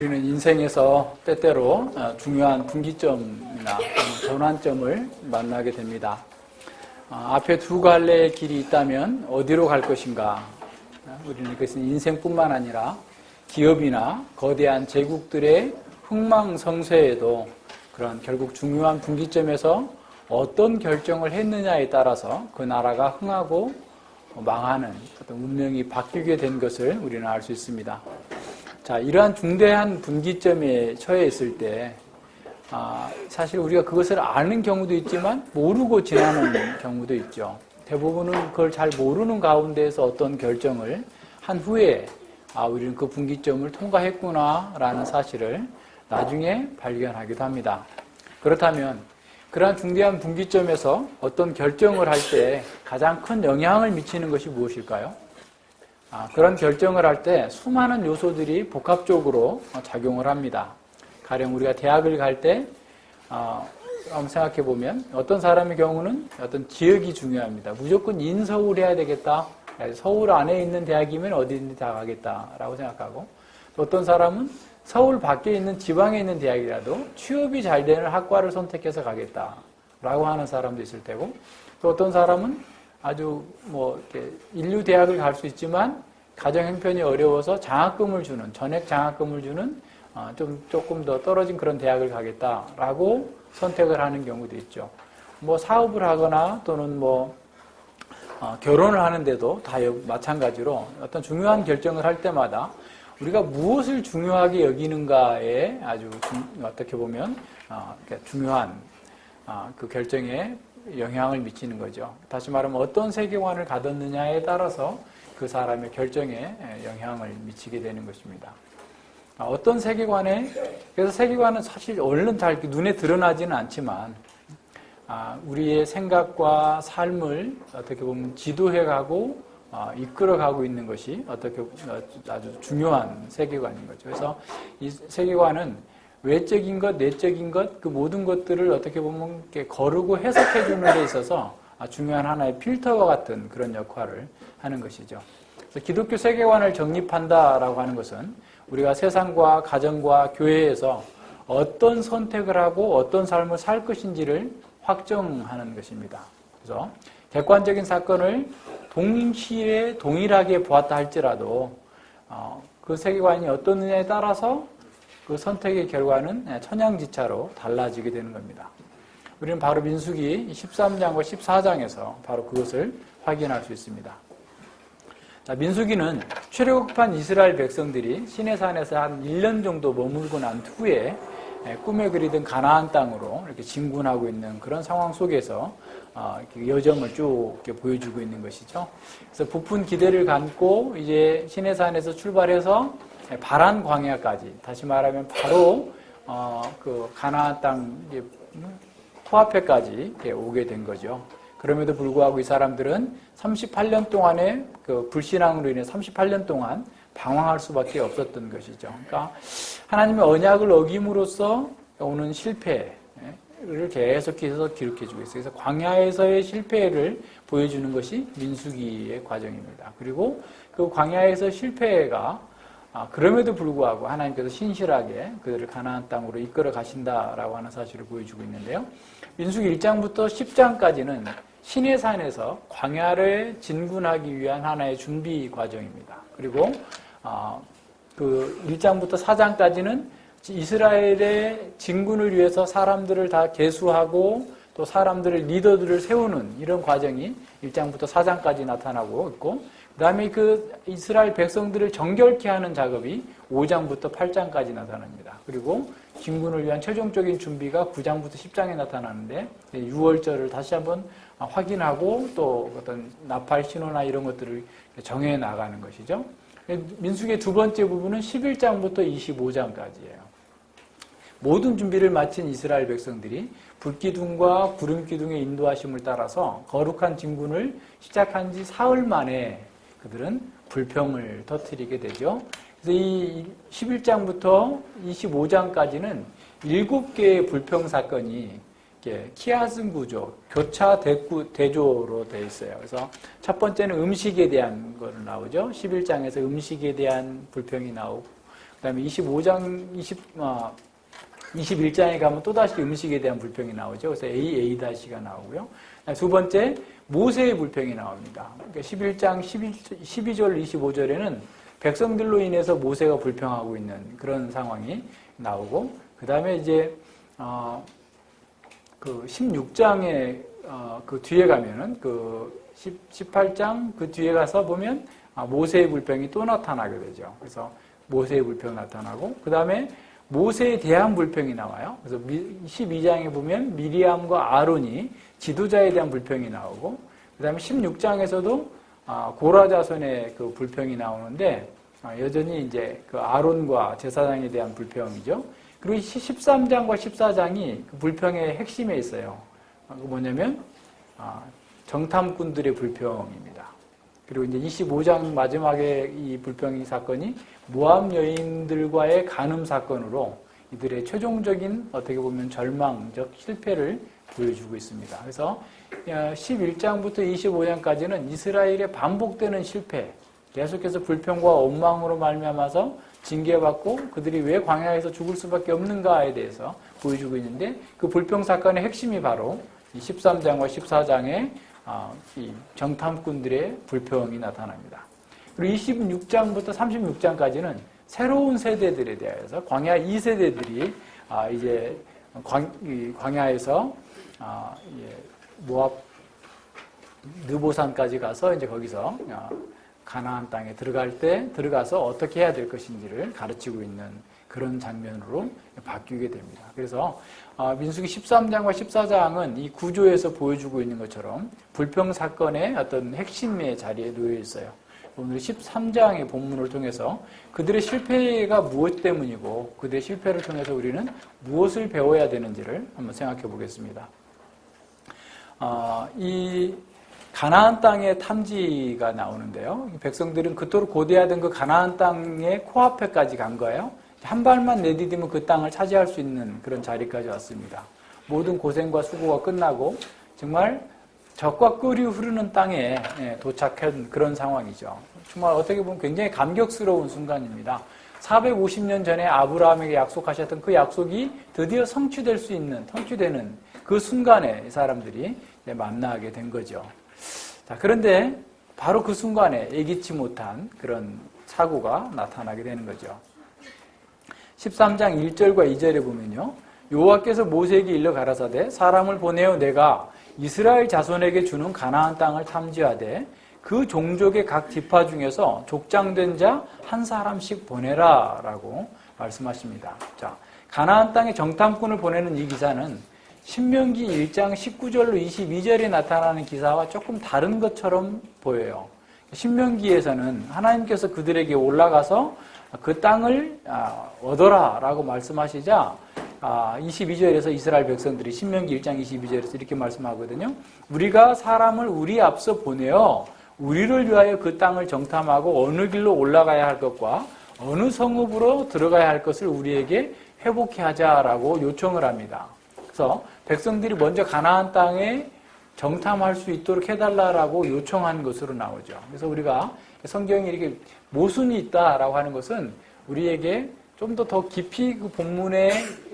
우리는 인생에서 때때로 중요한 분기점이나 전환점을 만나게 됩니다. 앞에 두 갈래의 길이 있다면 어디로 갈 것인가? 우리는 그것은 인생뿐만 아니라 기업이나 거대한 제국들의 흥망성쇠에도 그런 결국 중요한 분기점에서 어떤 결정을 했느냐에 따라서 그 나라가 흥하고 망하는 어떤 운명이 바뀌게 된 것을 우리는 알 수 있습니다. 자, 이러한 중대한 분기점에 처해 있을 때 사실 우리가 그것을 아는 경우도 있지만 모르고 지나는 경우도 있죠. 대부분은 그걸 잘 모르는 가운데에서 어떤 결정을 한 후에 우리는 그 분기점을 통과했구나라는 사실을 나중에 발견하기도 합니다. 그렇다면 그러한 중대한 분기점에서 어떤 결정을 할 때 가장 큰 영향을 미치는 것이 무엇일까요? 그런 결정을 할 때 수많은 요소들이 복합적으로 작용을 합니다. 가령 우리가 대학을 갈 때 한번 생각해 보면 어떤 사람의 경우는 어떤 지역이 중요합니다. 무조건 인서울 해야 되겠다. 서울 안에 있는 대학이면 어디든지 다 가겠다라고 생각하고, 어떤 사람은 서울 밖에 있는 지방에 있는 대학이라도 취업이 잘 되는 학과를 선택해서 가겠다라고 하는 사람도 있을 테고, 또 어떤 사람은 아주 이렇게 인류 대학을 갈 수 있지만 가정 형편이 어려워서 장학금을 주는, 전액 장학금을 주는 조금 더 떨어진 그런 대학을 가겠다라고 선택을 하는 경우도 있죠. 사업을 하거나 또는 결혼을 하는데도 다 마찬가지로 어떤 중요한 결정을 할 때마다 우리가 무엇을 중요하게 여기는가에 아주 어떻게 보면 중요한 그 결정에 영향을 미치는 거죠. 다시 말하면 어떤 세계관을 가졌느냐에 따라서 그 사람의 결정에 영향을 미치게 되는 것입니다. 어떤 세계관에, 그래서 세계관은 사실 얼른 잘 눈에 드러나지는 않지만 우리의 생각과 삶을 어떻게 보면 지도해가고 이끌어가고 있는 것이 어떻게 아주 중요한 세계관인 거죠. 그래서 이 세계관은 외적인 것, 내적인 것, 그 모든 것들을 어떻게 보면 이렇게 거르고 해석해 주는 데 있어서 중요한 하나의 필터와 같은 그런 역할을 하는 것이죠. 그래서 기독교 세계관을 정립한다라고 하는 것은 우리가 세상과 가정과 교회에서 어떤 선택을 하고 어떤 삶을 살 것인지를 확정하는 것입니다. 그래서 객관적인 사건을 동시에 동일하게 보았다 할지라도 그 세계관이 어떻느냐에 따라서 그 선택의 결과는 천양지차로 달라지게 되는 겁니다. 우리는 바로 민수기 13장과 14장에서 바로 그것을 확인할 수 있습니다. 자, 민수기는 출애굽한 이스라엘 백성들이 시내산에서 한 1년 정도 머물고 난 후에 꿈에 그리던 가나안 땅으로 이렇게 진군하고 있는 그런 상황 속에서 여정을 쭉 이렇게 보여주고 있는 것이죠. 그래서 부푼 기대를 갖고 이제 시내산에서 출발해서 바란 광야까지, 다시 말하면 바로 그 가나안 땅 코앞에까지 오게 된 거죠. 그럼에도 불구하고 이 사람들은 38년 동안의 그 불신앙으로 인해 38년 동안 방황할 수밖에 없었던 것이죠. 그러니까 하나님의 언약을 어김으로써 오는 실패를 계속해서 기록해주고 있어요. 그래서 광야에서의 실패를 보여주는 것이 민수기의 과정입니다. 그리고 그 광야에서 실패가 그럼에도 불구하고 하나님께서 신실하게 그들을 가나안 땅으로 이끌어 가신다라고 하는 사실을 보여주고 있는데요. 민수기 1장부터 10장까지는 시내산에서 광야를 진군하기 위한 하나의 준비 과정입니다. 그리고 그 1장부터 4장까지는 이스라엘의 진군을 위해서 사람들을 다 계수하고 또 사람들을 리더들을 세우는 이런 과정이 1장부터 4장까지 나타나고 있고, 그 다음에 그 이스라엘 백성들을 정결케 하는 작업이 5장부터 8장까지 나타납니다. 그리고 진군을 위한 최종적인 준비가 9장부터 10장에 나타나는데 6월절을 다시 한번 확인하고 또 어떤 나팔 신호나 이런 것들을 정해 나가는 것이죠. 민수기의 두 번째 부분은 11장부터 25장까지예요. 모든 준비를 마친 이스라엘 백성들이 불기둥과 구름기둥의 인도하심을 따라서 거룩한 진군을 시작한 지 사흘 만에 그들은 불평을 터뜨리게 되죠. 그래서 이 11장부터 25장까지는 7개의 불평 사건이 키아슨 구조, 교차 대조로 되어 있어요. 그래서 첫 번째는 음식에 대한 거로 나오죠. 11장에서 음식에 대한 불평이 나오고, 그다음에 21장에 가면 또다시 음식에 대한 불평이 나오죠. 그래서 A-가 나오고요. 두 번째, 모세의 불평이 나옵니다. 그러니까 11장 12절, 25절에는 백성들로 인해서 모세가 불평하고 있는 그런 상황이 나오고, 그 다음에 이제, 그 16장에, 그 뒤에 가면은, 그 18장 그 뒤에 가서 보면, 모세의 불평이 또 나타나게 되죠. 그래서 모세의 불평이 나타나고, 그 다음에 모세에 대한 불평이 나와요. 그래서 12장에 보면 미리암과 아론이 지도자에 대한 불평이 나오고, 그 다음에 16장에서도 고라 자손의 그 불평이 나오는데, 여전히 이제 그 아론과 제사장에 대한 불평이죠. 그리고 13장과 14장이 그 불평의 핵심에 있어요. 그 뭐냐면, 정탐꾼들의 불평입니다. 그리고 이제 25장 마지막에 이 불평의 사건이 모압 여인들과의 간음 사건으로 이들의 최종적인 어떻게 보면 절망적 실패를 보여주고 있습니다. 그래서 11장부터 25장까지는 이스라엘의 반복되는 실패, 계속해서 불평과 원망으로 말미암아서 징계받고 그들이 왜 광야에서 죽을 수밖에 없는가에 대해서 보여주고 있는데, 그 불평 사건의 핵심이 바로 13장과 14장의 이 정탐꾼들의 불평이 나타납니다. 그리고 26장부터 36장까지는 새로운 세대들에 대해서 광야 2세대들이 이제 광야에서 모압 느보산까지 가서 이제 거기서 가나안 땅에 들어가서 어떻게 해야 될 것인지를 가르치고 있는 그런 장면으로 바뀌게 됩니다. 그래서 민수기 13장과 14장은 이 구조에서 보여주고 있는 것처럼 불평 사건의 어떤 핵심의 자리에 놓여 있어요. 오늘 13장의 본문을 통해서 그들의 실패가 무엇 때문이고 그들의 실패를 통해서 우리는 무엇을 배워야 되는지를 한번 생각해 보겠습니다. 이 가나안 땅의 탐지가 나오는데요. 백성들은 그토록 고대하던 그 가나안 땅의 코앞에까지 간 거예요. 한 발만 내디디면 그 땅을 차지할 수 있는 그런 자리까지 왔습니다. 모든 고생과 수고가 끝나고 정말 젖과 꿀이 흐르는 땅에 도착한 그런 상황이죠. 정말 어떻게 보면 굉장히 감격스러운 순간입니다. 450년 전에 아브라함에게 약속하셨던 그 약속이 드디어 성취되는 그 순간에 이 사람들이 만나게 된 거죠. 자, 그런데 바로 그 순간에 예기치 못한 그런 사고가 나타나게 되는 거죠. 13장 1절과 2절에 보면요. 여호와께서 모세에게 일러 가라사대 사람을 보내어 내가 이스라엘 자손에게 주는 가나안 땅을 탐지하되 그 종족의 각 지파 중에서 족장된 자 한 사람씩 보내라 라고 말씀하십니다. 자, 가나안 땅에 정탐꾼을 보내는 이 기사는 신명기 1장 19절로 22절에 나타나는 기사와 조금 다른 것처럼 보여요. 신명기에서는 하나님께서 그들에게 올라가서 그 땅을 얻어라 라고 말씀하시자 22절에서 이스라엘 백성들이 신명기 1장 22절에서 이렇게 말씀하거든요. 우리가 사람을 우리 앞서 보내어 우리를 위하여 그 땅을 정탐하고 어느 길로 올라가야 할 것과 어느 성읍으로 들어가야 할 것을 우리에게 회복해 하자라고 요청을 합니다. 그래서 백성들이 먼저 가나안 땅에 정탐할 수 있도록 해달라고 요청한 것으로 나오죠. 그래서 우리가 성경에 이렇게 모순이 있다라고 하는 것은 우리에게 좀 더 깊이 그 본문의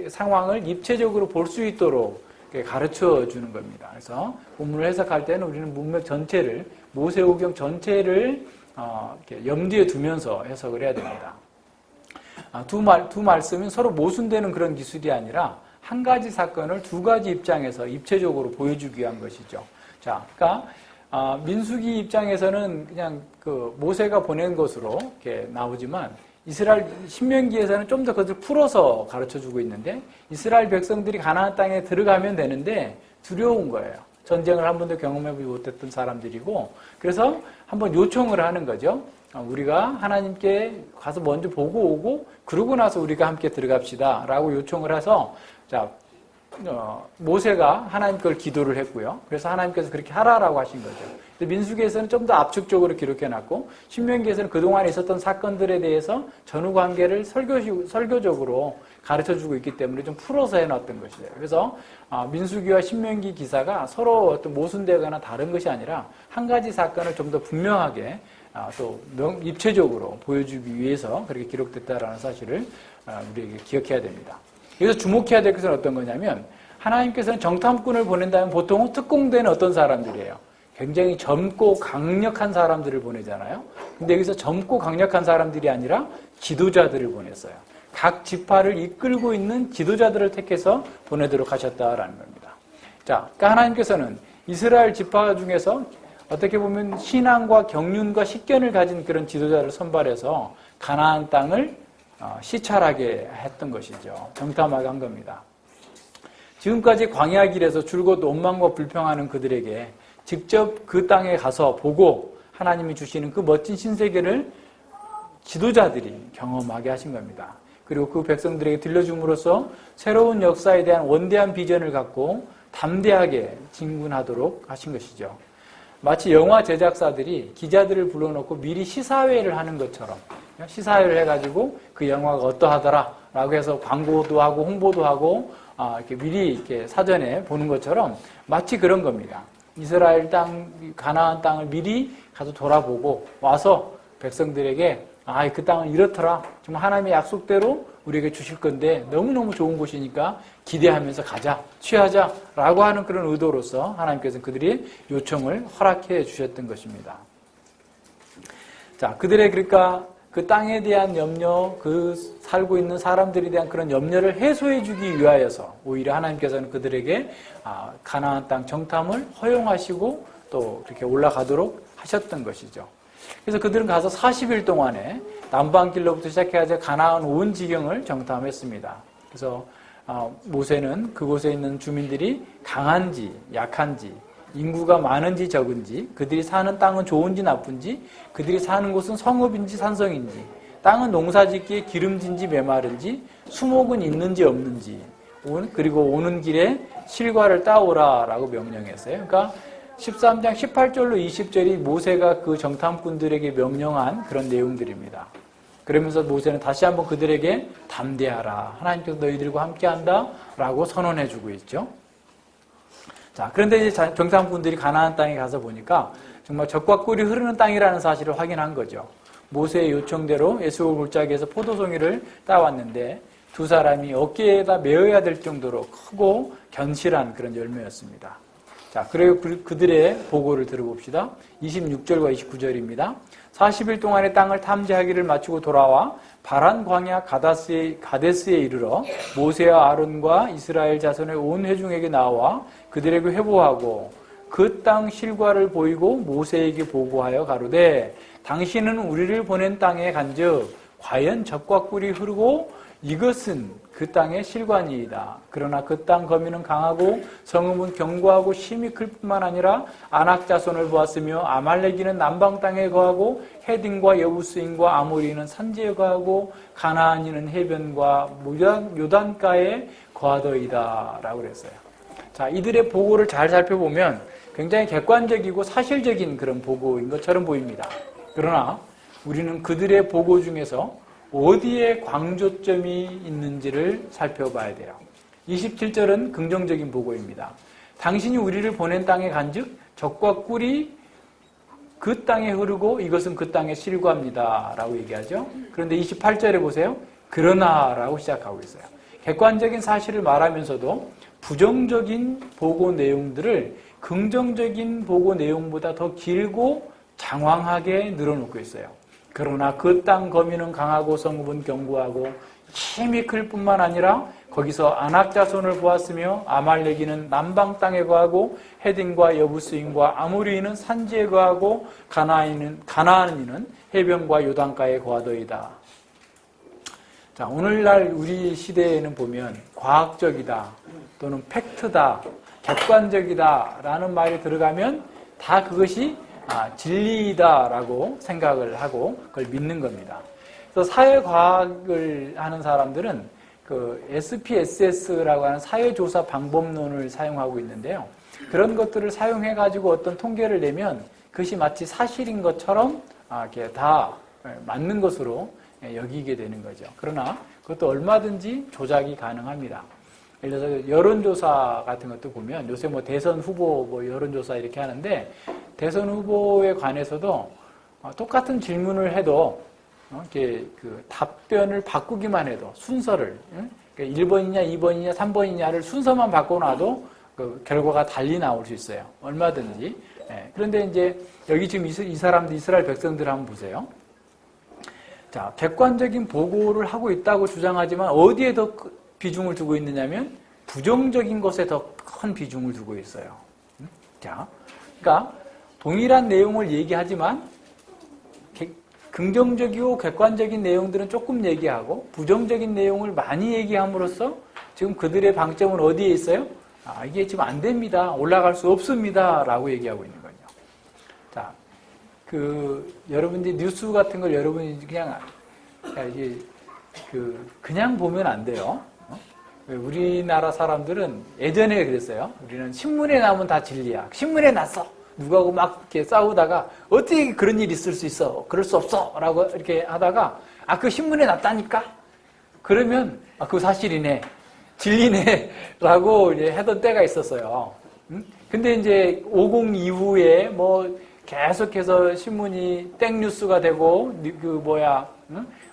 상황을 입체적으로 볼 수 있도록 가르쳐 주는 겁니다. 그래서 본문을 해석할 때는 우리는 문맥 전체를, 모세오경 전체를 염두에 두면서 해석을 해야 됩니다. 두 말씀은 서로 모순되는 그런 기술이 아니라 한 가지 사건을 두 가지 입장에서 입체적으로 보여주기 위한 것이죠. 자, 그러니까 민수기 입장에서는 그냥 그 모세가 보낸 것으로 이렇게 나오지만 이스라엘 신명기에서는 좀 더 그것을 풀어서 가르쳐주고 있는데 이스라엘 백성들이 가나안 땅에 들어가면 되는데 두려운 거예요. 전쟁을 한 번도 경험해보지 못했던 사람들이고 그래서 한번 요청을 하는 거죠. 우리가 하나님께 가서 먼저 보고 오고 그러고 나서 우리가 함께 들어갑시다 라고 요청을 해서 자 모세가 하나님 걸 기도를 했고요. 그래서 하나님께서 그렇게 하라라고 하신 거죠. 민수기에서는 좀 더 압축적으로 기록해놨고 신명기에서는 그동안에 있었던 사건들에 대해서 전후 관계를 설교적으로 가르쳐주고 있기 때문에 좀 풀어서 해놨던 것이에요. 그래서 민수기와 신명기 기사가 서로 어떤 모순되거나 다른 것이 아니라 한 가지 사건을 좀 더 분명하게 또 입체적으로 보여주기 위해서 그렇게 기록됐다라는 사실을 우리에게 기억해야 됩니다. 여기서 주목해야 될 것은 어떤 거냐면 하나님께서는 정탐꾼을 보낸다면 보통 특공대는 어떤 사람들이에요? 굉장히 젊고 강력한 사람들을 보내잖아요. 근데 여기서 젊고 강력한 사람들이 아니라 지도자들을 보냈어요. 각 지파를 이끌고 있는 지도자들을 택해서 보내도록 하셨다라는 겁니다. 자, 그러니까 하나님께서는 이스라엘 지파 중에서 어떻게 보면 신앙과 경륜과 식견을 가진 그런 지도자를 선발해서 가나안 땅을 시찰하게 했던 것이죠. 정탐하게 한 겁니다. 지금까지 광야 길에서 줄곧 원망과 불평하는 그들에게 직접 그 땅에 가서 보고 하나님이 주시는 그 멋진 신세계를 지도자들이 경험하게 하신 겁니다. 그리고 그 백성들에게 들려줌으로써 새로운 역사에 대한 원대한 비전을 갖고 담대하게 진군하도록 하신 것이죠. 마치 영화 제작사들이 기자들을 불러놓고 미리 시사회를 하는 것처럼 시사회를 해가지고 그 영화가 어떠하더라 라고 해서 광고도 하고 홍보도 하고 이렇게 미리 이렇게 사전에 보는 것처럼 마치 그런 겁니다. 이스라엘 땅, 가나안 땅을 미리 가서 돌아보고 와서 백성들에게 그 땅은 이렇더라. 정말 하나님의 약속대로 우리에게 주실 건데 너무너무 좋은 곳이니까 기대하면서 가자, 취하자 라고 하는 그런 의도로서 하나님께서는 그들의 요청을 허락해 주셨던 것입니다. 자, 그들의 그러니까 그 땅에 대한 염려, 그 살고 있는 사람들에 대한 그런 염려를 해소해 주기 위하여서 오히려 하나님께서는 그들에게 가나안 땅 정탐을 허용하시고 또 그렇게 올라가도록 하셨던 것이죠. 그래서 그들은 가서 40일 동안에 남방길로부터 시작해서 가나안 온 지경을 정탐했습니다. 그래서 모세는 그곳에 있는 주민들이 강한지 약한지 인구가 많은지 적은지 그들이 사는 땅은 좋은지 나쁜지 그들이 사는 곳은 성읍인지 산성인지 땅은 농사짓기에 기름진지 메마른지 수목은 있는지 없는지 그리고 오는 길에 실과를 따오라라고 명령했어요. 그러니까 13장 18절로 20절이 모세가 그 정탐꾼들에게 명령한 그런 내용들입니다. 그러면서 모세는 다시 한번 그들에게 담대하라. 하나님께서 너희들과 함께한다. 라고 선언해주고 있죠. 자, 그런데 이제 정탐꾼들이 가나안 땅에 가서 보니까 정말 젖과 꿀이 흐르는 땅이라는 사실을 확인한 거죠. 모세의 요청대로 에스골 골짜기에서 포도송이를 따왔는데 두 사람이 어깨에다 메어야 될 정도로 크고 견실한 그런 열매였습니다. 자, 그리고 그들의 보고를 들어봅시다. 26절과 29절입니다. 40일 동안의 땅을 탐지하기를 마치고 돌아와 바란 광야 가데스에 이르러 모세와 아론과 이스라엘 자손의 온 회중에게 나와 그들에게 회보하고 그 땅 실과를 보이고 모세에게 보고하여 가로되 당신은 우리를 보낸 땅에 간즉 과연 젖과 꿀이 흐르고 이것은 그 땅의 실관이이다. 그러나 그 땅 거민은 강하고 성읍은 견고하고 심히 클 뿐만 아니라 아낙 자손을 보았으며 아말렉이는 남방 땅에 거하고 헤딘과 여부스인과 아모리는 산지에 거하고 가나안이는 해변과 요단가에 거하더이다 라고 그랬어요. 자, 이들의 보고를 잘 살펴보면 굉장히 객관적이고 사실적인 그런 보고인 것처럼 보입니다. 그러나 우리는 그들의 보고 중에서 어디에 광조점이 있는지를 살펴봐야 돼요. 27절은 긍정적인 보고입니다. 당신이 우리를 보낸 땅에 간즉 젖과 꿀이 그 땅에 흐르고 이것은 그 땅의 실과입니다 라고 얘기하죠. 그런데 28절에 보세요. 그러나 라고 시작하고 있어요. 객관적인 사실을 말하면서도 부정적인 보고 내용들을 긍정적인 보고 내용보다 더 길고 장황하게 늘어놓고 있어요. 그러나 그 땅 거민은 강하고 성읍은 견고하고 힘이 클 뿐만 아니라 거기서 아낙 자손을 보았으며 아말렉이는 남방 땅에 거하고 헤딘과 여부스인과 아모리인은 산지에 거하고 가나안인은 해변과 요단가에 거하더이다. 자, 오늘날 우리 시대에는 보면 과학적이다 또는 팩트다, 객관적이다 라는 말이 들어가면 다 그것이 진리이다라고 생각을 하고 그걸 믿는 겁니다. 그래서 사회과학을 하는 사람들은 그 SPSS라고 하는 사회조사 방법론을 사용하고 있는데요. 그런 것들을 사용해가지고 어떤 통계를 내면 그것이 마치 사실인 것처럼 이렇게 다 맞는 것으로 여기게 되는 거죠. 그러나 그것도 얼마든지 조작이 가능합니다. 예를 들어서 여론조사 같은 것도 보면 요새 뭐 대선 후보 뭐 여론조사 이렇게 하는데 대선 후보에 관해서도 똑같은 질문을 해도 이렇게 그 답변을 바꾸기만 해도 순서를 그러니까 1번이냐 2번이냐 3번이냐를 순서만 바꿔놔도 그 결과가 달리 나올 수 있어요. 얼마든지. 그런데 이제 여기 지금 이 사람들 이스라엘 백성들 한번 보세요. 자, 객관적인 보고를 하고 있다고 주장하지만 어디에 더 비중을 두고 있느냐면 부정적인 것에 더 큰 비중을 두고 있어요. 자, 그러니까 동일한 내용을 얘기하지만 긍정적이고 객관적인 내용들은 조금 얘기하고 부정적인 내용을 많이 얘기함으로써 지금 그들의 방점은 어디에 있어요? 이게 지금 안 됩니다. 올라갈 수 없습니다. 라고 얘기하고 있는 거죠. 자, 여러분들이 뉴스 같은 걸 여러분이 그냥 보면 안 돼요. 우리나라 사람들은 예전에 그랬어요. 우리는 신문에 나오면 다 진리야. 신문에 났어. 누구하고 막 이렇게 싸우다가 어떻게 그런 일이 있을 수 있어? 그럴 수 없어. 라고 이렇게 하다가 그 신문에 났다니까? 그러면 그거 사실이네. 진리네. 라고 이제 하던 때가 있었어요. 근데 이제 50 이후에 뭐 계속해서 신문이 땡뉴스가 되고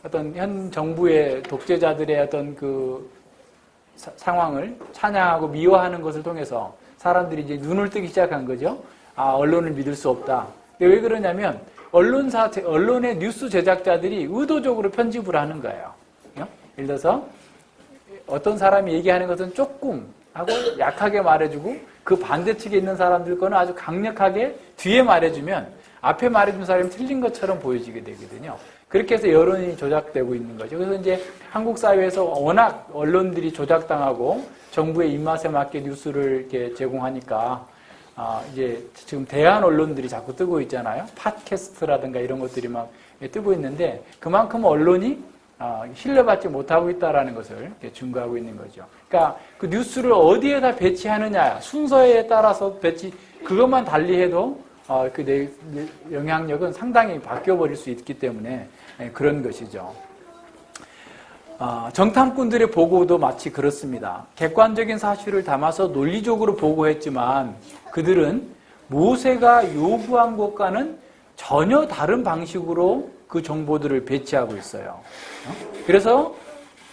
어떤 현 정부의 독재자들의 어떤 그 상황을 찬양하고 미워하는 것을 통해서 사람들이 이제 눈을 뜨기 시작한 거죠. 언론을 믿을 수 없다. 근데 왜 그러냐면 언론의 뉴스 제작자들이 의도적으로 편집을 하는 거예요. 예를 들어서 어떤 사람이 얘기하는 것은 조금 하고 약하게 말해주고 그 반대측에 있는 사람들 거는 아주 강력하게 뒤에 말해주면 앞에 말해준 사람이 틀린 것처럼 보여지게 되거든요. 그렇게 해서 여론이 조작되고 있는 거죠. 그래서 이제 한국 사회에서 워낙 언론들이 조작당하고 정부의 입맛에 맞게 뉴스를 이렇게 제공하니까 이제 지금 대한 언론들이 자꾸 뜨고 있잖아요. 팟캐스트라든가 이런 것들이 막 뜨고 있는데 그만큼 언론이 신뢰받지 못하고 있다는 것을 증거하고 있는 거죠. 그러니까 그 뉴스를 어디에다 배치하느냐 순서에 따라서 그것만 달리해도 그 영향력은 상당히 바뀌어버릴 수 있기 때문에 그런 것이죠. 정탐꾼들의 보고도 마치 그렇습니다. 객관적인 사실을 담아서 논리적으로 보고했지만 그들은 모세가 요구한 것과는 전혀 다른 방식으로 그 정보들을 배치하고 있어요. 그래서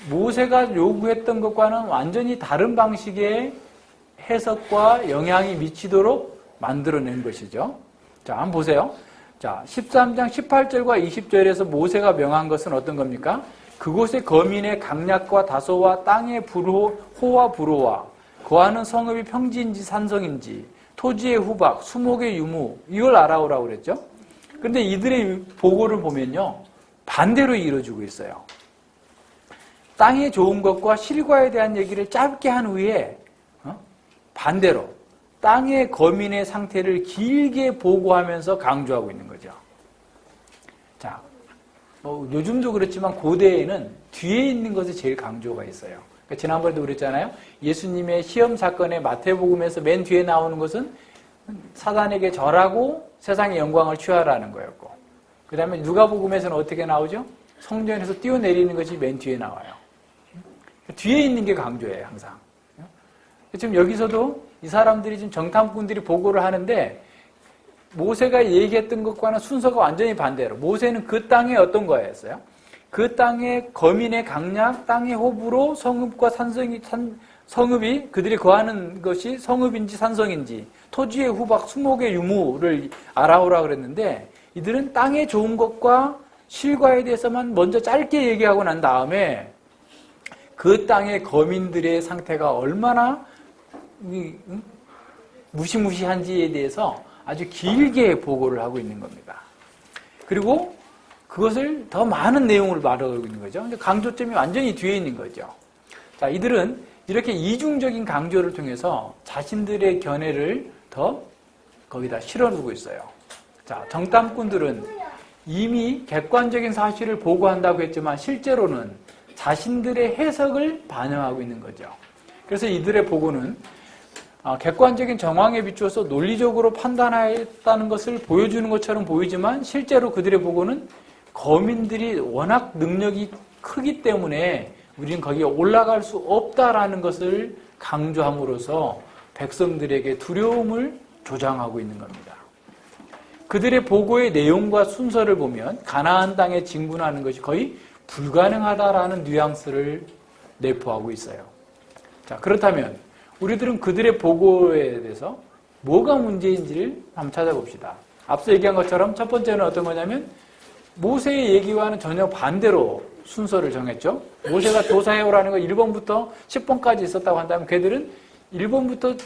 모세가 요구했던 것과는 완전히 다른 방식의 해석과 영향이 미치도록 만들어낸 것이죠. 자, 한번 보세요. 자, 13장 18절과 20절에서 모세가 명한 것은 어떤 겁니까? 그곳의 거민의 강약과 다소와 땅의 호와 불호와 거하는 성읍이 평지인지 산성인지 토지의 후박, 수목의 유무 이걸 알아오라고 그랬죠. 그런데 이들의 보고를 보면요. 반대로 이루어지고 있어요. 땅의 좋은 것과 실과에 대한 얘기를 짧게 한 후에 반대로 땅의 거민의 상태를 길게 보고하면서 강조하고 있는 거죠. 자, 요즘도 그렇지만 고대에는 뒤에 있는 것에 제일 강조가 있어요. 그러니까 지난번에도 그랬잖아요. 예수님의 시험 사건의 마태복음에서 맨 뒤에 나오는 것은 사단에게 절하고 세상의 영광을 취하라는 거였고, 그 다음에 누가복음에서는 어떻게 나오죠? 성전에서 뛰어내리는 것이 맨 뒤에 나와요. 뒤에 있는 게 강조예요, 항상. 지금 여기서도 이 사람들이 지금 정탐꾼들이 보고를 하는데 모세가 얘기했던 것과는 순서가 완전히 반대로 모세는 그 땅에 어떤 거였어요? 그 땅의 거민의 강약, 땅의 호불호, 성읍과 성읍이 그들이 거하는 것이 성읍인지 산성인지 토지의 후박, 수목의 유무를 알아오라 그랬는데 이들은 땅의 좋은 것과 실과에 대해서만 먼저 짧게 얘기하고 난 다음에 그 땅의 거민들의 상태가 얼마나 무시무시한지에 대해서 아주 길게 보고를 하고 있는 겁니다. 그리고 그것을 더 많은 내용을 말하고 있는 거죠. 강조점이 완전히 뒤에 있는 거죠. 자, 이들은 이렇게 이중적인 강조를 통해서 자신들의 견해를 더 거기다 실어두고 있어요. 자, 정탐꾼들은 이미 객관적인 사실을 보고한다고 했지만 실제로는 자신들의 해석을 반영하고 있는 거죠. 그래서 이들의 보고는 객관적인 정황에 비추어서 논리적으로 판단했다는 것을 보여주는 것처럼 보이지만 실제로 그들의 보고는 거민들이 워낙 능력이 크기 때문에 우리는 거기에 올라갈 수 없다라는 것을 강조함으로써 백성들에게 두려움을 조장하고 있는 겁니다. 그들의 보고의 내용과 순서를 보면 가나안 땅에 진군하는 것이 거의 불가능하다라는 뉘앙스를 내포하고 있어요. 자, 그렇다면 우리들은 그들의 보고에 대해서 뭐가 문제인지를 한번 찾아봅시다. 앞서 얘기한 것처럼 첫 번째는 어떤 거냐면 모세의 얘기와는 전혀 반대로 순서를 정했죠. 모세가 조사해오라는 거 1번부터 10번까지 있었다고 한다면 걔들은 1번부터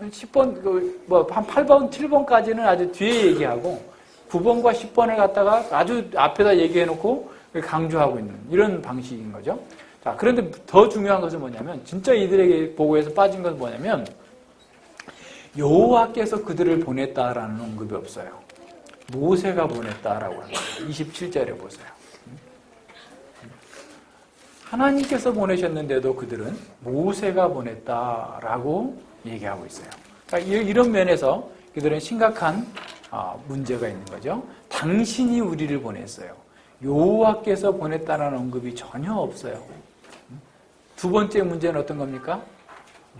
10번, 한 8번, 7번까지는 아주 뒤에 얘기하고 9번과 10번을 갖다가 아주 앞에다 얘기해놓고 강조하고 있는 이런 방식인 거죠. 자, 그런데 더 중요한 것은 뭐냐면 진짜 이들에게 보고에서 빠진 것은 뭐냐면 여호와께서 그들을 보냈다라는 언급이 없어요. 모세가 보냈다라고 합니다. 27절에 보세요. 하나님께서 보내셨는데도 그들은 모세가 보냈다라고 얘기하고 있어요. 그러니까 이런 면에서 그들은 심각한 문제가 있는 거죠. 당신이 우리를 보냈어요. 여호와께서 보냈다는 언급이 전혀 없어요. 두 번째 문제는 어떤 겁니까?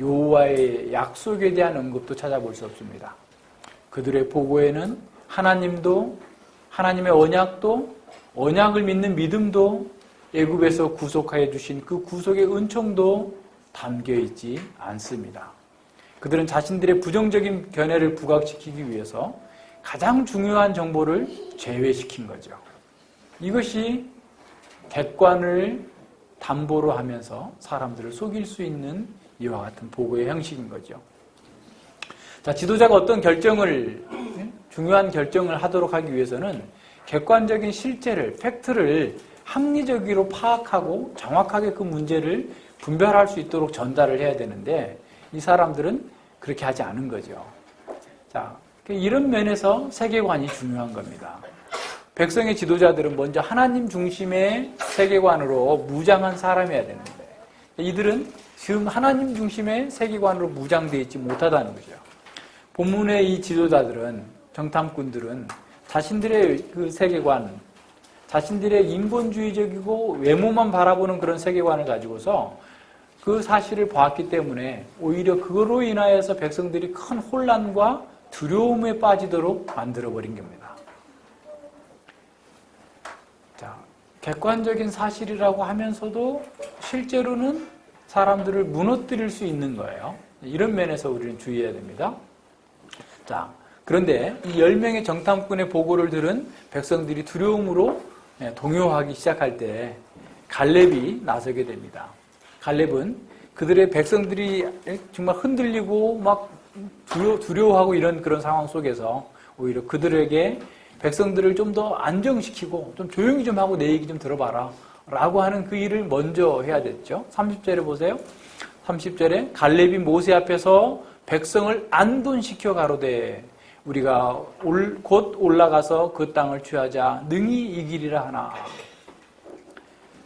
여호와의 약속에 대한 언급도 찾아볼 수 없습니다. 그들의 보고에는 하나님도, 하나님의 언약도, 언약을 믿는 믿음도, 애굽에서 구속하여 주신 그 구속의 은총도 담겨 있지 않습니다. 그들은 자신들의 부정적인 견해를 부각시키기 위해서 가장 중요한 정보를 제외시킨 거죠. 이것이 객관을 담보로 하면서 사람들을 속일 수 있는 이와 같은 보고의 형식인 거죠. 자, 지도자가 어떤 중요한 결정을 하도록 하기 위해서는 객관적인 실제를, 팩트를 합리적으로 파악하고 정확하게 그 문제를 분별할 수 있도록 전달을 해야 되는데 이 사람들은 그렇게 하지 않은 거죠. 자, 이런 면에서 세계관이 중요한 겁니다. 백성의 지도자들은 먼저 하나님 중심의 세계관으로 무장한 사람이어야 되는데 이들은 지금 하나님 중심의 세계관으로 무장되어 있지 못하다는 거죠. 본문의 이 지도자들은, 정탐꾼들은 자신들의 그 세계관, 자신들의 인본주의적이고 외모만 바라보는 그런 세계관을 가지고서 그 사실을 보았기 때문에 오히려 그거로 인하여서 백성들이 큰 혼란과 두려움에 빠지도록 만들어버린 겁니다. 자, 객관적인 사실이라고 하면서도 실제로는 사람들을 무너뜨릴 수 있는 거예요. 이런 면에서 우리는 주의해야 됩니다. 자, 그런데 이 10명의 정탐꾼의 보고를 들은 백성들이 두려움으로 동요하기 시작할 때 갈렙이 나서게 됩니다. 갈렙은 그들의 백성들이 정말 흔들리고 막 두려워하고 이런 그런 상황 속에서 오히려 그들에게 백성들을 좀 더 안정시키고 좀 조용히 좀 하고 내 얘기 좀 들어봐라 라고 하는 그 일을 먼저 해야 됐죠. 30절에 보세요. 30절에 갈렙이 모세 앞에서 백성을 안둔시켜 가로되 우리가 곧 올라가서 그 땅을 취하자 능히 이기리라 하나.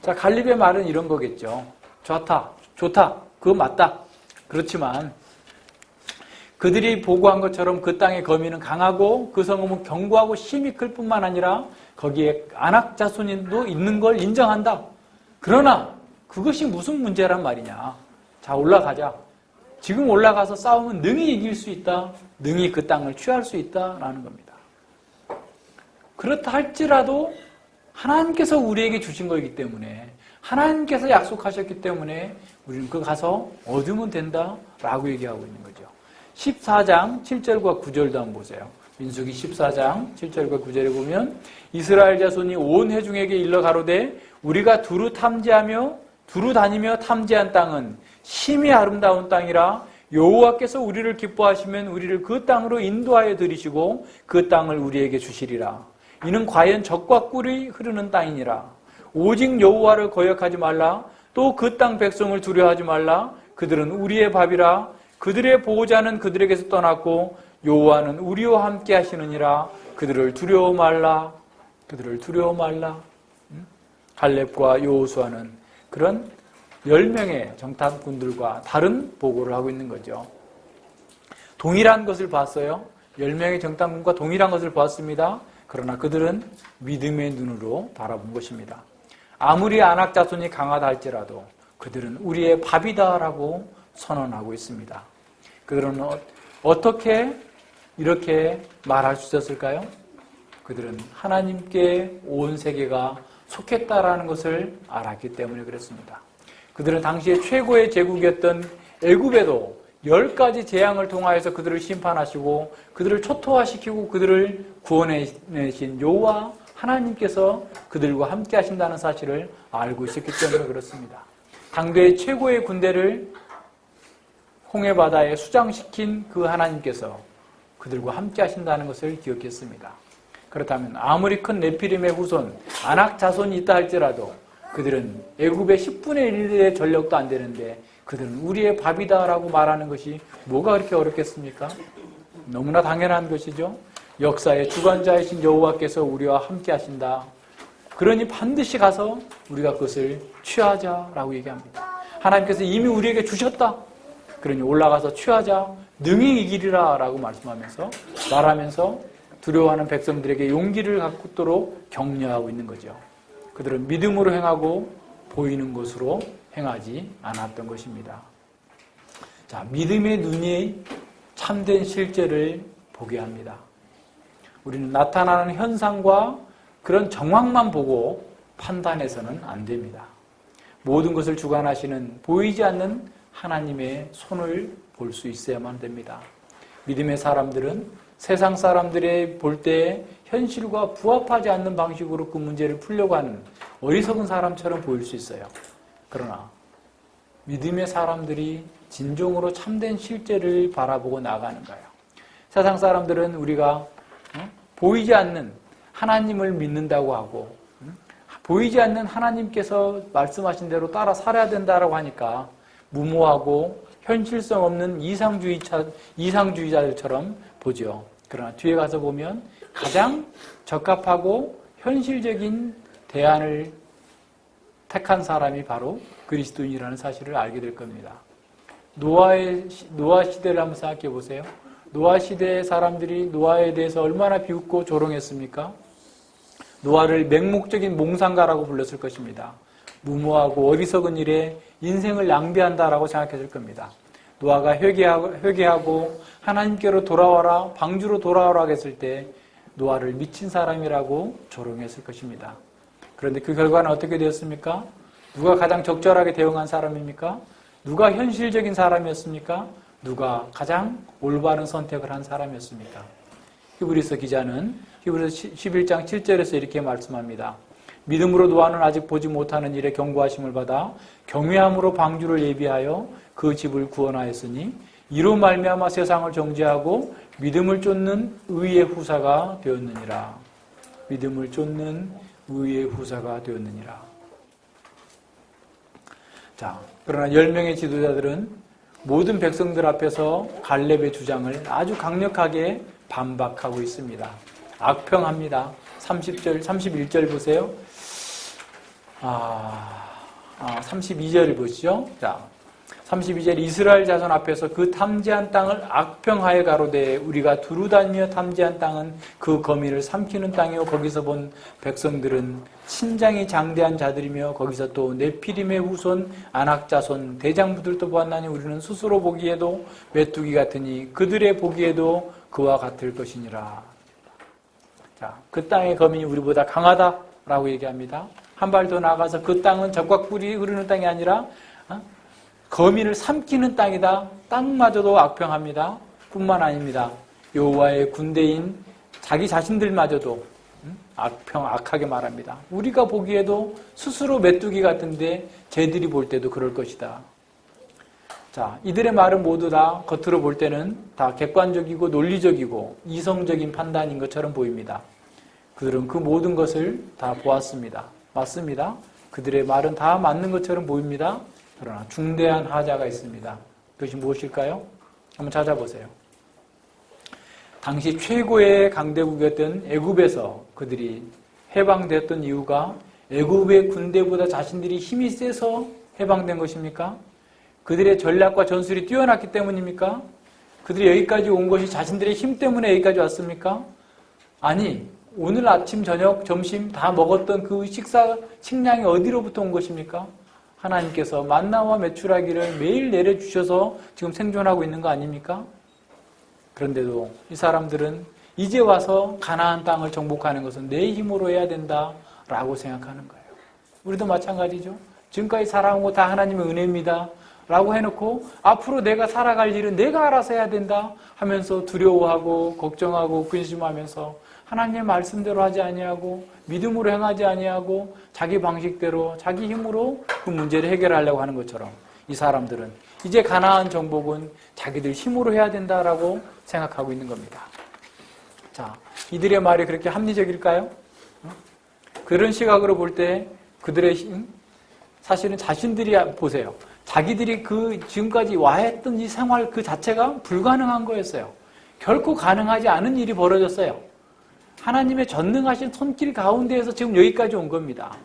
자, 갈렙의 말은 이런 거겠죠. 좋다, 그거 맞다. 그렇지만 그들이 보고한 것처럼 그 땅의 거민은 강하고 그 성읍은 견고하고 힘이 클 뿐만 아니라 거기에 안악 자손도 있는 걸 인정한다. 그러나 그것이 무슨 문제란 말이냐. 자, 올라가자. 지금 올라가서 싸우면 능히 이길 수 있다. 능히 그 땅을 취할 수 있다라는 겁니다. 그렇다 할지라도 하나님께서 우리에게 주신 거이기 때문에 하나님께서 약속하셨기 때문에 우리는 그 가서 얻으면 된다라고 얘기하고 있는 거죠. 14장 7절과 9절도 한번 보세요. 민수기 14장 7절과 9절에 보면 이스라엘 자손이 온 회중에게 일러 가로되 우리가 두루 다니며 탐지한 땅은 심히 아름다운 땅이라 여호와께서 우리를 기뻐하시면 우리를 그 땅으로 인도하여 들이시고 그 땅을 우리에게 주시리라. 이는 과연 젖과 꿀이 흐르는 땅이니라. 오직 여호와를 거역하지 말라. 또 그 땅 백성을 두려워하지 말라. 그들은 우리의 밥이라. 그들의 보호자는 그들에게서 떠났고 여호와는 우리와 함께 하시느니라. 그들을 두려워 말라. 갈렙과 여호수아는 그런 10명의 정탐꾼들과 다른 보고를 하고 있는 거죠. 동일한 것을 봤어요. 10명의 정탐꾼과 동일한 것을 보았습니다. 그러나 그들은 믿음의 눈으로 바라본 것입니다. 아무리 안악 자손이 강하다 할지라도 그들은 우리의 밥이다라고 선언하고 있습니다. 그들은 어떻게 이렇게 말할 수 있었을까요? 그들은 하나님께 온 세계가 속했다라는 것을 알았기 때문에 그랬습니다. 그들은 당시에 최고의 제국이었던 애굽에도 10가지 재앙을 통하여서 그들을 심판하시고 그들을 초토화시키고 그들을 구원해내신 여호와 하나님께서 그들과 함께 하신다는 사실을 알고 있었기 때문에 그렇습니다. 당대의 최고의 군대를 홍해바다에 수장시킨 그 하나님께서 그들과 함께 하신다는 것을 기억했습니다. 그렇다면 아무리 큰 네피림의 후손, 아낙 자손이 있다 할지라도 그들은 애굽의 10분의 1의 전력도 안 되는데 그들은 우리의 밥이다라고 말하는 것이 뭐가 그렇게 어렵겠습니까? 너무나 당연한 것이죠. 역사의 주관자이신 여호와께서 우리와 함께 하신다. 그러니 반드시 가서 우리가 그것을 취하자라고 얘기합니다. 하나님께서 이미 우리에게 주셨다. 그러니 올라가서 취하자. 능히 이기리라 라고 말하면서 두려워하는 백성들에게 용기를 갖도록 격려하고 있는 거죠. 그들은 믿음으로 행하고 보이는 것으로 행하지 않았던 것입니다. 자, 믿음의 눈이 참된 실제를 보게 합니다. 우리는 나타나는 현상과 그런 정황만 보고 판단해서는 안 됩니다. 모든 것을 주관하시는 보이지 않는 하나님의 손을 볼 수 있어야만 됩니다. 믿음의 사람들은 세상 사람들이 볼 때 현실과 부합하지 않는 방식으로 그 문제를 풀려고 하는 어리석은 사람처럼 보일 수 있어요. 그러나 믿음의 사람들이 진정으로 참된 실제를 바라보고 나가는 거예요. 세상 사람들은 우리가 보이지 않는 하나님을 믿는다고 하고 보이지 않는 하나님께서 말씀하신 대로 따라 살아야 된다고 하니까 무모하고 현실성 없는 이상주의자들처럼 보죠. 그러나 뒤에 가서 보면 가장 적합하고 현실적인 대안을 택한 사람이 바로 그리스도인이라는 사실을 알게 될 겁니다. 노아 시대를 한번 생각해 보세요. 노아 시대의 사람들이 노아에 대해서 얼마나 비웃고 조롱했습니까? 노아를 맹목적인 몽상가라고 불렀을 것입니다. 무모하고 어리석은 일에 인생을 낭비한다라고 생각했을 겁니다. 노아가 회개하고 하나님께로 돌아와라, 방주로 돌아오라 했을 때 노아를 미친 사람이라고 조롱했을 것입니다. 그런데 그 결과는 어떻게 되었습니까? 누가 가장 적절하게 대응한 사람입니까? 누가 현실적인 사람이었습니까? 누가 가장 올바른 선택을 한 사람이었습니까? 히브리서 기자는 히브리서 11장 7절에서 이렇게 말씀합니다. 믿음으로 노아는 아직 보지 못하는 일에 경고하심을 받아 경외함으로 방주를 예비하여 그 집을 구원하였으니 이로 말미암아 세상을 정죄하고 믿음을 쫓는 의의 후사가 되었느니라. 믿음을 쫓는 의의 후사가 되었느니라. 자, 그러나 10명의 지도자들은 모든 백성들 앞에서 갈렙의 주장을 아주 강력하게 반박하고 있습니다. 악평합니다. 31절 보세요. 32절을 보시죠. 자, 32절 이스라엘 자손 앞에서 그 탐지한 땅을 악평하여 가로되 우리가 두루다니며 탐지한 땅은 그 거민을 삼키는 땅이요 거기서 본 백성들은 신장이 장대한 자들이며 거기서 또 네피림의 후손 아낙 자손 대장부들도 보았나니 우리는 스스로 보기에도 메뚜기 같으니 그들의 보기에도 그와 같을 것이니라. 자, 그 땅의 거민이 우리보다 강하다라고 얘기합니다. 한 발 더 나아가서 그 땅은 적과 꿀이 흐르는 땅이 아니라 거민을 삼키는 땅이다. 땅마저도 악평합니다. 뿐만 아닙니다. 여호와의 군대인 자기 자신들마저도 악하게 말합니다. 우리가 보기에도 스스로 메뚜기 같은데 쟤들이 볼 때도 그럴 것이다. 자, 이들의 말은 모두 다 겉으로 볼 때는 다 객관적이고 논리적이고 이성적인 판단인 것처럼 보입니다. 그들은 그 모든 것을 다 보았습니다. 맞습니다. 그들의 말은 다 맞는 것처럼 보입니다. 그러나 중대한 하자가 있습니다. 그것이 무엇일까요? 한번 찾아보세요. 당시 최고의 강대국이었던 애굽에서 그들이 해방되었던 이유가 애굽의 군대보다 자신들이 힘이 세서 해방된 것입니까? 그들의 전략과 전술이 뛰어났기 때문입니까? 그들이 여기까지 온 것이 자신들의 힘 때문에 여기까지 왔습니까? 아니, 오늘 아침, 저녁, 점심 다 먹었던 그 식량이 어디로부터 온 것입니까? 하나님께서 만나와 메추라기를 매일 내려주셔서 지금 생존하고 있는 거 아닙니까? 그런데도 이 사람들은 이제 와서 가나안 땅을 정복하는 것은 내 힘으로 해야 된다라고 생각하는 거예요. 우리도 마찬가지죠. 지금까지 살아온 거 다 하나님의 은혜입니다 라고 해놓고 앞으로 내가 살아갈 일은 내가 알아서 해야 된다 하면서 두려워하고 걱정하고 근심하면서 하나님의 말씀대로 하지 아니하고 믿음으로 행하지 아니하고 자기 방식대로 자기 힘으로 그 문제를 해결하려고 하는 것처럼 이 사람들은 이제 가나안 정복은 자기들 힘으로 해야 된다라고 생각하고 있는 겁니다. 자, 이들의 말이 그렇게 합리적일까요? 그런 시각으로 볼 때 그들의 사실은 자신들이 보세요. 자기들이 그 지금까지 와했던 이 생활 그 자체가 불가능한 거였어요. 결코 가능하지 않은 일이 벌어졌어요. 하나님의 전능하신 손길 가운데에서 지금 여기까지 온 겁니다.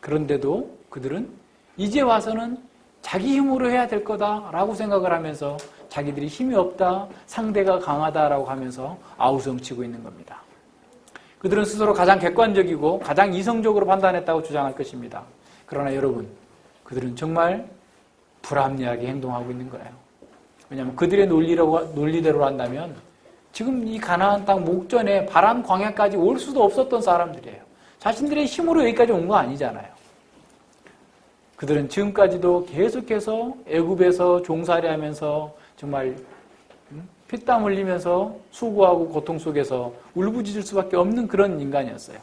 그런데도 그들은 이제 와서는 자기 힘으로 해야 될 거다라고 생각을 하면서 자기들이 힘이 없다, 상대가 강하다라고 하면서 아우성치고 있는 겁니다. 그들은 스스로 가장 객관적이고 가장 이성적으로 판단했다고 주장할 것입니다. 그러나 여러분, 그들은 정말 불합리하게 행동하고 있는 거예요. 왜냐하면 그들의 논리대로 한다면 지금 이 가나안 땅 목전에 바람 광야까지 올 수도 없었던 사람들이에요. 자신들의 힘으로 여기까지 온 거 아니잖아요. 그들은 지금까지도 계속해서 애굽에서 종살이하면서 정말 피땀 흘리면서 수고하고 고통 속에서 울부짖을 수밖에 없는 그런 인간이었어요.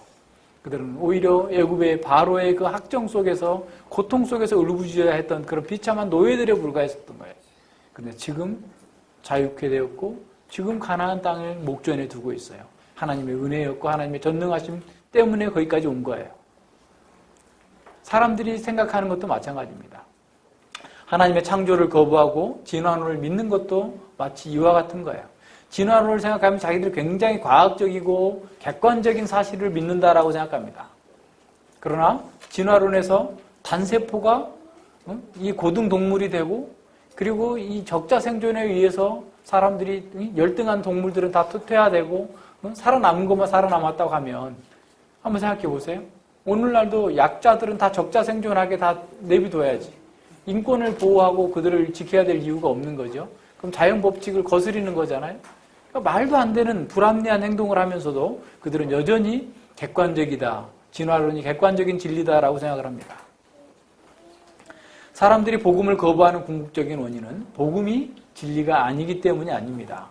그들은 오히려 애굽의 바로의 그 학정 속에서 고통 속에서 울부짖어야 했던 그런 비참한 노예들에 불과했었던 거예요. 그런데 지금 자유케 되었고 지금 가나안 땅을 목전에 두고 있어요. 하나님의 은혜였고 하나님의 전능하심 때문에 거기까지 온 거예요. 사람들이 생각하는 것도 마찬가지입니다. 하나님의 창조를 거부하고 진화론을 믿는 것도 마치 이와 같은 거예요. 진화론을 생각하면 자기들이 굉장히 과학적이고 객관적인 사실을 믿는다라고 생각합니다. 그러나 진화론에서 단세포가 이 고등동물이 되고 그리고 이 적자 생존에 의해서 사람들이 열등한 동물들은 다 퇴화되고 살아남은 것만 살아남았다고 하면 한번 생각해 보세요. 오늘날도 약자들은 다 적자 생존하게 다 내비둬야지. 인권을 보호하고 그들을 지켜야 될 이유가 없는 거죠. 그럼 자연 법칙을 거스리는 거잖아요. 그러니까 말도 안 되는 불합리한 행동을 하면서도 그들은 여전히 객관적이다. 진화론이 객관적인 진리다라고 생각을 합니다. 사람들이 복음을 거부하는 궁극적인 원인은 복음이 진리가 아니기 때문이 아닙니다.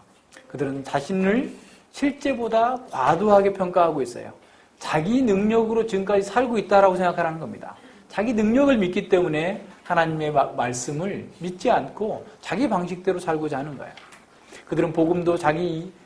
그들은 자신을 실제보다 과도하게 평가하고 있어요. 자기 능력으로 지금까지 살고 있다라고 생각하는 겁니다. 자기 능력을 믿기 때문에 하나님의 말씀을 믿지 않고 자기 방식대로 살고자 하는 거예요. 그들은 복음도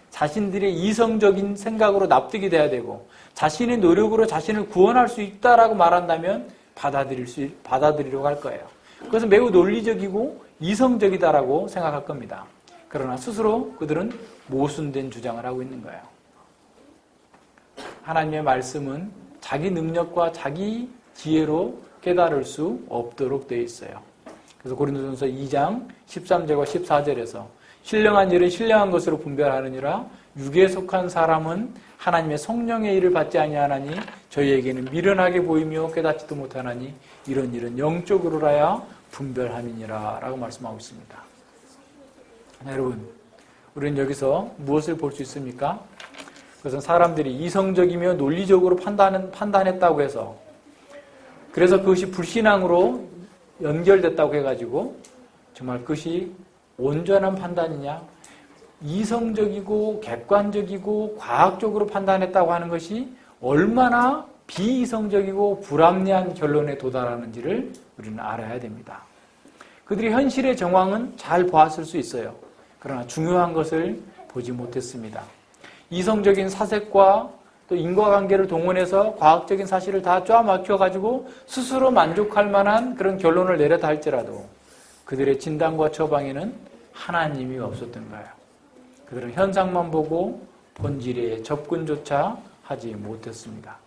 자신들의 이성적인 생각으로 납득이 돼야 되고 자신의 노력으로 자신을 구원할 수 있다라고 말한다면 받아들이려고 할 거예요. 그것은 매우 논리적이고 이성적이다라고 생각할 겁니다. 그러나 스스로 그들은 모순된 주장을 하고 있는 거예요. 하나님의 말씀은 자기 능력과 자기 지혜로 깨달을 수 없도록 되어 있어요. 그래서 고린도전서 2장 13절과 14절에서 신령한 일은 신령한 것으로 분별하느니라 육에 속한 사람은 하나님의 성령의 일을 받지 아니하나니 저희에게는 미련하게 보이며 깨닫지도 못하나니 이런 일은 영적으로라야 분별함이니라 라고 말씀하고 있습니다. 여러분, 우리는 여기서 무엇을 볼 수 있습니까? 그것은 사람들이 이성적이며 논리적으로 판단했다고 해서 그래서 그것이 불신앙으로 연결됐다고 해가지고 정말 그것이 온전한 판단이냐? 이성적이고 객관적이고 과학적으로 판단했다고 하는 것이 얼마나 비이성적이고 불합리한 결론에 도달하는지를 우리는 알아야 됩니다. 그들이 현실의 정황은 잘 보았을 수 있어요. 그러나 중요한 것을 보지 못했습니다. 이성적인 사색과 또 인과관계를 동원해서 과학적인 사실을 다 쪼아맞춰가지고 스스로 만족할 만한 그런 결론을 내렸다 할지라도 그들의 진단과 처방에는 하나님이 없었던 거예요. 그들은 현상만 보고 본질에 접근조차 하지 못했습니다.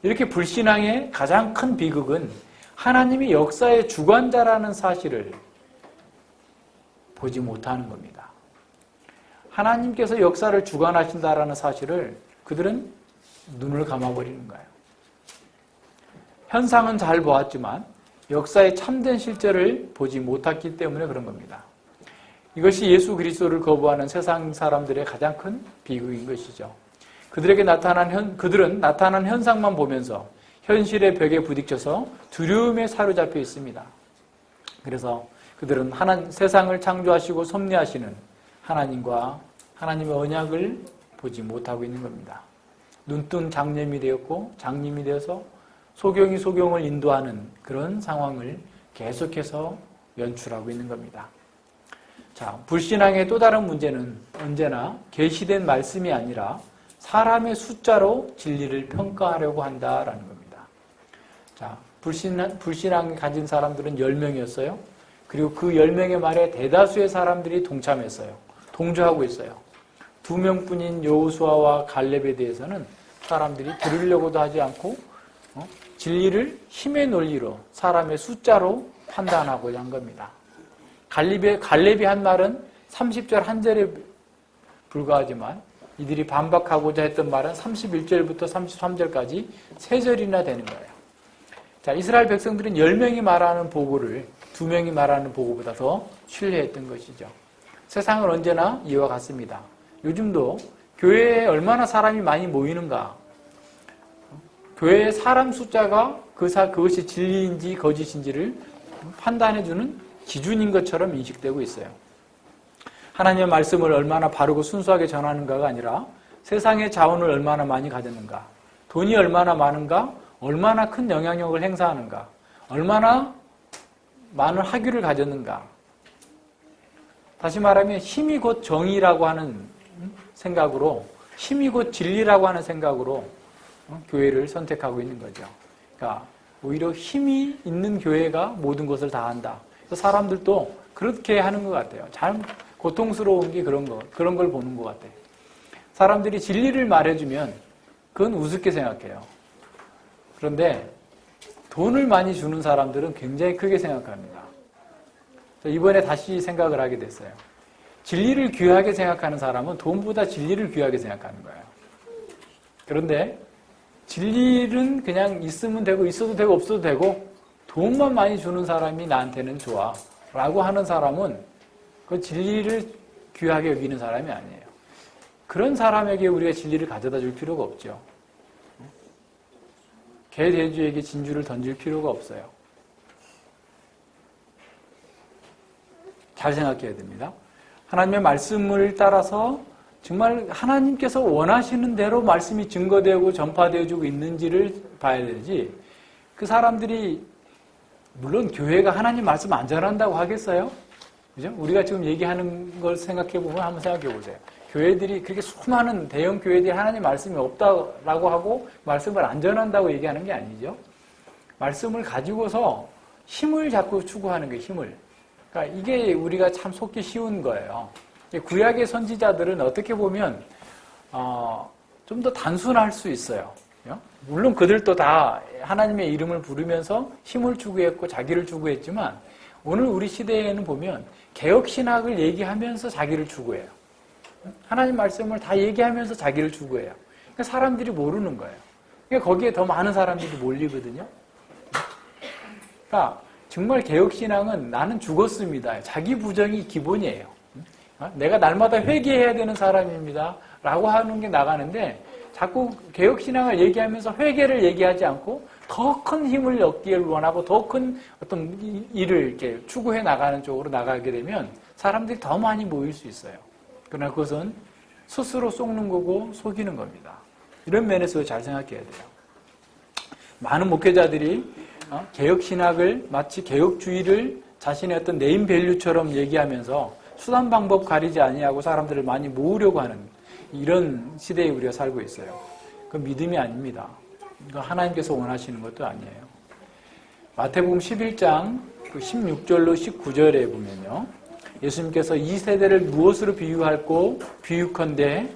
이렇게 불신앙의 가장 큰 비극은 하나님이 역사의 주관자라는 사실을 보지 못하는 겁니다. 하나님께서 역사를 주관하신다라는 사실을 그들은 눈을 감아버리는 거예요. 현상은 잘 보았지만 역사의 참된 실제를 보지 못했기 때문에 그런 겁니다. 이것이 예수 그리스도를 거부하는 세상 사람들의 가장 큰 비극인 것이죠. 그들은 나타난 현상만 보면서 현실의 벽에 부딪혀서 두려움에 사로잡혀 있습니다. 그래서 그들은 세상을 창조하시고 섭리하시는 하나님과 하나님의 언약을 보지 못하고 있는 겁니다. 눈뜬 장님이 되었고 장님이 되어서 소경이 소경을 인도하는 그런 상황을 계속해서 연출하고 있는 겁니다. 자, 불신앙의 또 다른 문제는 언제나 계시된 말씀이 아니라 사람의 숫자로 진리를 평가하려고 한다라는 겁니다. 자, 불신앙을 가진 사람들은 10명이었어요. 그리고 그 10명의 말에 대다수의 사람들이 동참했어요. 동조하고 있어요. 2명뿐인 여호수아와 갈렙에 대해서는 사람들이 들으려고도 하지 않고 진리를 힘의 논리로 사람의 숫자로 판단하고자 한 겁니다. 갈렙이 한 말은 30절 한 절에 불과하지만 이들이 반박하고자 했던 말은 31절부터 33절까지 3절이나 되는 거예요. 자, 이스라엘 백성들은 10명이 말하는 보고를 2명이 말하는 보고보다 더 신뢰했던 것이죠. 세상은 언제나 이와 같습니다. 요즘도 교회에 얼마나 사람이 많이 모이는가, 교회의 사람 숫자가 그것이 진리인지 거짓인지를 판단해주는 기준인 것처럼 인식되고 있어요. 하나님의 말씀을 얼마나 바르고 순수하게 전하는가가 아니라 세상의 자원을 얼마나 많이 가졌는가, 돈이 얼마나 많은가, 얼마나 큰 영향력을 행사하는가, 얼마나 많은 학위를 가졌는가. 다시 말하면 힘이 곧 정의라고 하는 생각으로, 힘이 곧 진리라고 하는 생각으로 교회를 선택하고 있는 거죠. 그러니까 오히려 힘이 있는 교회가 모든 것을 다 한다. 그래서 사람들도 그렇게 하는 것 같아요. 참 고통스러운 게 그런 걸 보는 것 같아요. 사람들이 진리를 말해주면 그건 우습게 생각해요. 그런데 돈을 많이 주는 사람들은 굉장히 크게 생각합니다. 이번에 다시 생각을 하게 됐어요. 진리를 귀하게 생각하는 사람은 돈보다 진리를 귀하게 생각하는 거예요. 그런데 진리는 그냥 있으면 되고 있어도 되고 없어도 되고 돈만 많이 주는 사람이 나한테는 좋아 라고 하는 사람은 그 진리를 귀하게 여기는 사람이 아니에요. 그런 사람에게 우리가 진리를 가져다 줄 필요가 없죠. 개돼지에게 진주를 던질 필요가 없어요. 잘 생각해야 됩니다. 하나님의 말씀을 따라서 정말 하나님께서 원하시는 대로 말씀이 증거되고 전파되어지고 있는지를 봐야 되지, 그 사람들이 물론 교회가 하나님 말씀 안 전한다고 하겠어요? 그죠? 우리가 지금 얘기하는 걸 생각해 보면 한번 생각해 보세요. 교회들이 그렇게 수많은 대형 교회들이 하나님 말씀이 없다라고 하고 말씀을 안 전한다고 얘기하는 게 아니죠. 말씀을 가지고서 힘을 자꾸 추구하는 게 힘을. 그러니까 이게 우리가 참 속기 쉬운 거예요. 구약의 선지자들은 어떻게 보면 좀 더 단순할 수 있어요. 물론 그들도 다 하나님의 이름을 부르면서 힘을 추구했고 자기를 추구했지만 오늘 우리 시대에는 보면 개혁신학을 얘기하면서 자기를 추구해요. 하나님 말씀을 다 얘기하면서 자기를 추구해요. 그러니까 사람들이 모르는 거예요. 그러니까 거기에 더 많은 사람들이 몰리거든요. 그러니까 정말 개혁신앙은 나는 죽었습니다. 자기 부정이 기본이에요. 내가 날마다 회개해야 되는 사람입니다. 라고 하는 게 나가는데 자꾸 개혁신앙을 얘기하면서 회개를 얘기하지 않고 더 큰 힘을 얻기를 원하고 더 큰 어떤 일을 이렇게 추구해 나가는 쪽으로 나가게 되면 사람들이 더 많이 모일 수 있어요. 그러나 그것은 스스로 속는 거고 속이는 겁니다. 이런 면에서 잘 생각해야 돼요. 많은 목회자들이 개혁신학을 마치 개혁주의를 자신의 어떤 네임밸류처럼 얘기하면서 수단 방법 가리지 아니하고 사람들을 많이 모으려고 하는 이런 시대에 우리가 살고 있어요. 그건 믿음이 아닙니다. 그건 하나님께서 원하시는 것도 아니에요. 마태복음 11장 16절로 19절에 보면요. 예수님께서 이 세대를 무엇으로 비유할꼬 비유컨대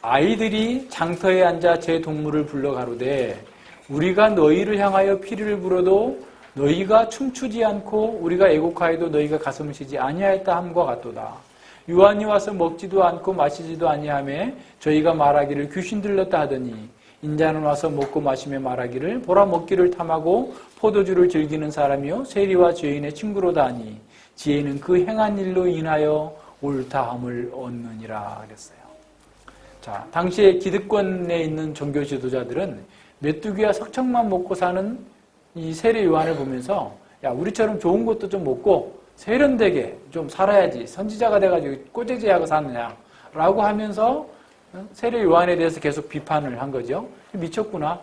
아이들이 장터에 앉아 제 동물을 불러 가로되 우리가 너희를 향하여 피리를 불어도 너희가 춤추지 않고 우리가 애곡하여도 너희가 가슴을 치지 아니하였다 함과 같도다. 요한이 와서 먹지도 않고 마시지도 아니하며 저희가 말하기를 귀신 들렸다 하더니 인자는 와서 먹고 마시며 말하기를 보라 먹기를 탐하고 포도주를 즐기는 사람이요 세리와 죄인의 친구로다 하니 지혜는 그 행한 일로 인하여 옳다함을 얻느니라 그랬어요. 자, 당시에 기득권에 있는 종교 지도자들은 메뚜기와 석청만 먹고 사는 이 세례 요한을 보면서 야, 우리처럼 좋은 것도 좀 먹고 세련되게 좀 살아야지 선지자가 돼가지고 꼬재지하고 사느냐 라고 하면서 세례 요한에 대해서 계속 비판을 한 거죠. 미쳤구나,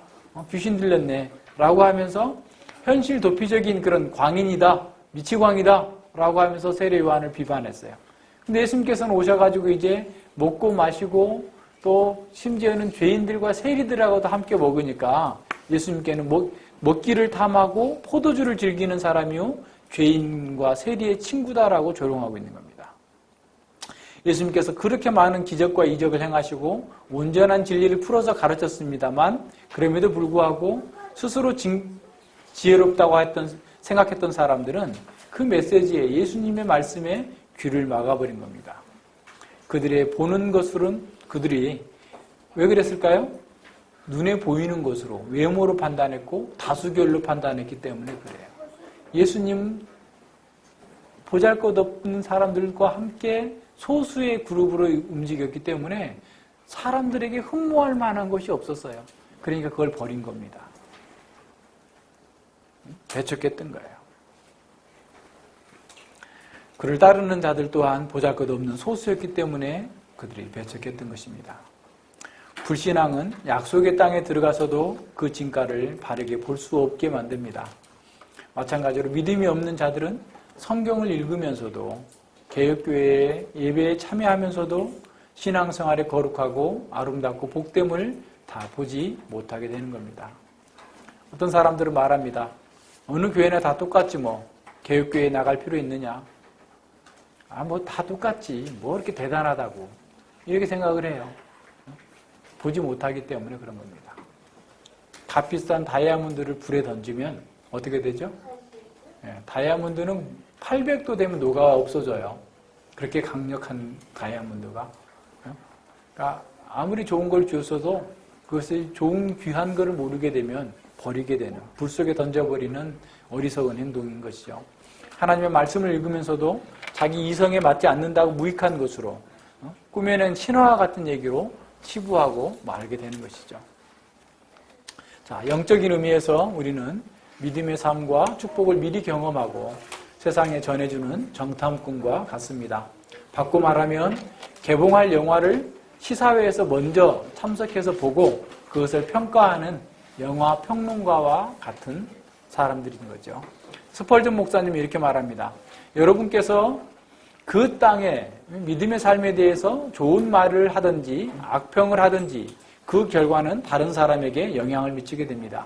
귀신 들렸네 라고 하면서 현실 도피적인 그런 광인이다, 미치광이다 라고 하면서 세례 요한을 비판했어요. 근데 예수님께서는 오셔가지고 이제 먹고 마시고 또 심지어는 죄인들과 세리들하고도 함께 먹으니까 예수님께는 먹기를 탐하고 포도주를 즐기는 사람이요 죄인과 세리의 친구다라고 조롱하고 있는 겁니다. 예수님께서 그렇게 많은 기적과 이적을 행하시고 온전한 진리를 풀어서 가르쳤습니다만 그럼에도 불구하고 스스로 지혜롭다고 생각했던 사람들은 그 메시지에 예수님의 말씀에 귀를 막아버린 겁니다. 그들의 보는 것으로는 그들이 왜 그랬을까요? 눈에 보이는 것으로 외모로 판단했고 다수결로 판단했기 때문에 그래요. 예수님 보잘것없는 사람들과 함께 소수의 그룹으로 움직였기 때문에 사람들에게 흠모할 만한 것이 없었어요. 그러니까 그걸 버린 겁니다. 배척했던 거예요. 그를 따르는 자들 또한 보잘것없는 소수였기 때문에 그들이 배척했던 것입니다. 불신앙은 약속의 땅에 들어가서도 그 진가를 바르게 볼 수 없게 만듭니다. 마찬가지로 믿음이 없는 자들은 성경을 읽으면서도 개혁교회의 예배에 참여하면서도 신앙생활에 거룩하고 아름답고 복됨을 다 보지 못하게 되는 겁니다. 어떤 사람들은 말합니다. 어느 교회나 다 똑같지 뭐 개혁교회에 나갈 필요 있느냐. 뭐 다 똑같지 뭐 이렇게 대단하다고 이렇게 생각을 해요. 보지 못하기 때문에 그런 겁니다. 값 비싼 다이아몬드를 불에 던지면 어떻게 되죠? 다이아몬드는 800도 되면 녹아 없어져요. 그렇게 강력한 다이아몬드가. 그러니까 아무리 좋은 걸 주었어도 그것이 좋은 귀한 것을 모르게 되면 버리게 되는, 불 속에 던져버리는 어리석은 행동인 것이죠. 하나님의 말씀을 읽으면서도 자기 이성에 맞지 않는다고 무익한 것으로 꾸며낸 신화와 같은 얘기로 치부하고 말게 되는 것이죠. 자, 영적인 의미에서 우리는 믿음의 삶과 축복을 미리 경험하고 세상에 전해주는 정탐꾼과 같습니다. 바꿔 말하면 개봉할 영화를 시사회에서 먼저 참석해서 보고 그것을 평가하는 영화 평론가와 같은 사람들인 거죠. 스펄전 목사님이 이렇게 말합니다. 여러분께서 그 땅에 믿음의 삶에 대해서 좋은 말을 하든지 악평을 하든지 그 결과는 다른 사람에게 영향을 미치게 됩니다.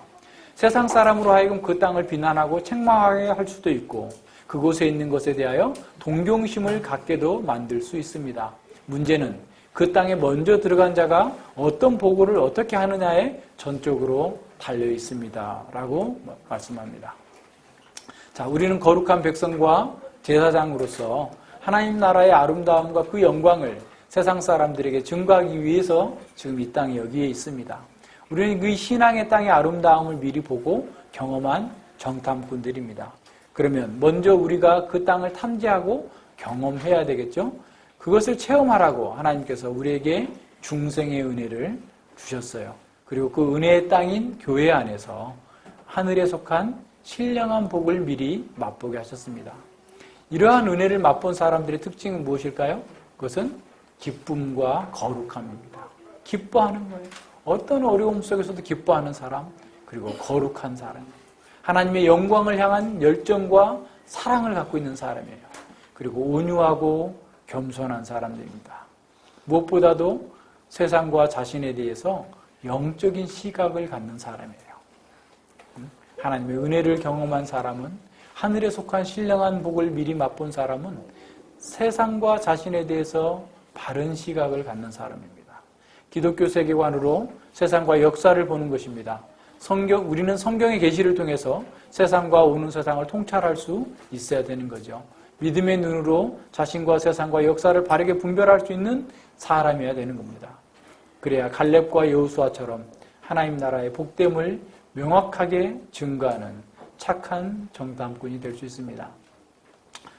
세상 사람으로 하여금 그 땅을 비난하고 책망하게 할 수도 있고 그곳에 있는 것에 대하여 동경심을 갖게도 만들 수 있습니다. 문제는 그 땅에 먼저 들어간 자가 어떤 보고를 어떻게 하느냐에 전적으로 달려 있습니다. 라고 말씀합니다. 자, 우리는 거룩한 백성과 제사장으로서 하나님 나라의 아름다움과 그 영광을 세상 사람들에게 증거하기 위해서 지금 이 땅에 여기에 있습니다. 우리는 그 신앙의 땅의 아름다움을 미리 보고 경험한 정탐꾼들입니다. 그러면 먼저 우리가 그 땅을 탐지하고 경험해야 되겠죠? 그것을 체험하라고 하나님께서 우리에게 중생의 은혜를 주셨어요. 그리고 그 은혜의 땅인 교회 안에서 하늘에 속한 신령한 복을 미리 맛보게 하셨습니다. 이러한 은혜를 맛본 사람들의 특징은 무엇일까요? 그것은 기쁨과 거룩함입니다. 기뻐하는 거예요. 어떤 어려움 속에서도 기뻐하는 사람, 그리고 거룩한 사람. 하나님의 영광을 향한 열정과 사랑을 갖고 있는 사람이에요. 그리고 온유하고 겸손한 사람들입니다. 무엇보다도 세상과 자신에 대해서 영적인 시각을 갖는 사람이에요. 하나님의 은혜를 경험한 사람은, 하늘에 속한 신령한 복을 미리 맛본 사람은 세상과 자신에 대해서 바른 시각을 갖는 사람입니다. 기독교 세계관으로 세상과 역사를 보는 것입니다. 우리는 성경의 계시를 통해서 세상과 오는 세상을 통찰할 수 있어야 되는 거죠. 믿음의 눈으로 자신과 세상과 역사를 바르게 분별할 수 있는 사람이어야 되는 겁니다. 그래야 갈렙과 여호수아처럼 하나님 나라의 복됨을 명확하게 증거하는 착한 정탐꾼이 될 수 있습니다.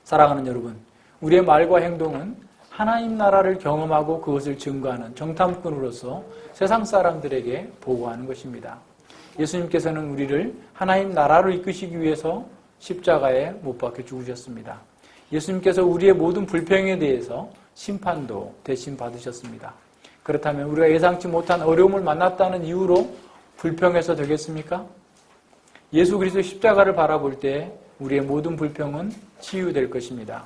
사랑하는 여러분, 우리의 말과 행동은 하나님 나라를 경험하고 그것을 증거하는 정탐꾼으로서 세상 사람들에게 보고하는 것입니다. 예수님께서는 우리를 하나님 나라로 이끄시기 위해서 십자가에 못 박혀 죽으셨습니다. 예수님께서 우리의 모든 불평에 대해서 심판도 대신 받으셨습니다. 그렇다면 우리가 예상치 못한 어려움을 만났다는 이유로 불평해서 되겠습니까? 예수 그리스도의 십자가를 바라볼 때 우리의 모든 불평은 치유될 것입니다.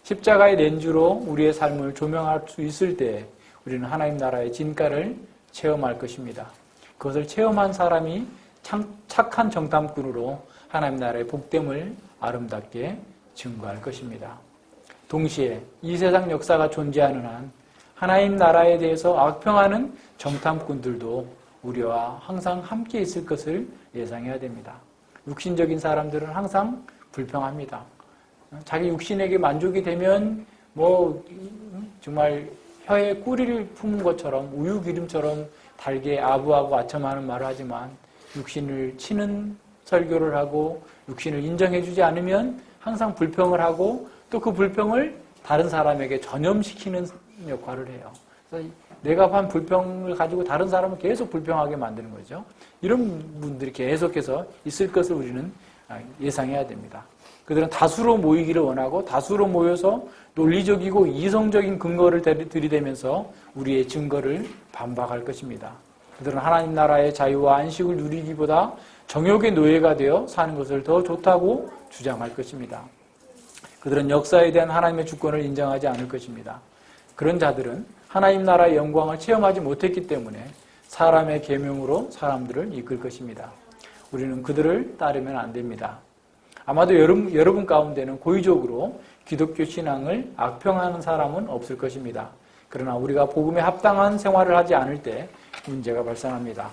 십자가의 렌즈로 우리의 삶을 조명할 수 있을 때 우리는 하나님 나라의 진가를 체험할 것입니다. 그것을 체험한 사람이 착한 정탐꾼으로 하나님 나라의 복됨을 아름답게 증거할 것입니다. 동시에 이 세상 역사가 존재하는 한 하나님 나라에 대해서 악평하는 정탐꾼들도 우리와 항상 함께 있을 것을 예상해야 됩니다. 육신적인 사람들은 항상 불평합니다. 자기 육신에게 만족이 되면 정말 혀에 꼬리를 품은 것처럼 우유 기름처럼 달게 아부하고 아첨하는 말을 하지만 육신을 치는 설교를 하고 육신을 인정해주지 않으면 항상 불평을 하고 또 그 불평을 다른 사람에게 전염시키는 역할을 해요. 그래서 내가 한 불평을 가지고 다른 사람을 계속 불평하게 만드는 거죠. 이런 분들이 계속해서 있을 것을 우리는 예상해야 됩니다. 그들은 다수로 모이기를 원하고 다수로 모여서 논리적이고 이성적인 근거를 들이대면서 우리의 증거를 반박할 것입니다. 그들은 하나님 나라의 자유와 안식을 누리기보다 정욕의 노예가 되어 사는 것을 더 좋다고 주장할 것입니다. 그들은 역사에 대한 하나님의 주권을 인정하지 않을 것입니다. 그런 자들은 하나님 나라의 영광을 체험하지 못했기 때문에 사람의 계명으로 사람들을 이끌 것입니다. 우리는 그들을 따르면 안 됩니다. 아마도 여러분 가운데는 고의적으로 기독교 신앙을 악평하는 사람은 없을 것입니다. 그러나 우리가 복음에 합당한 생활을 하지 않을 때 문제가 발생합니다.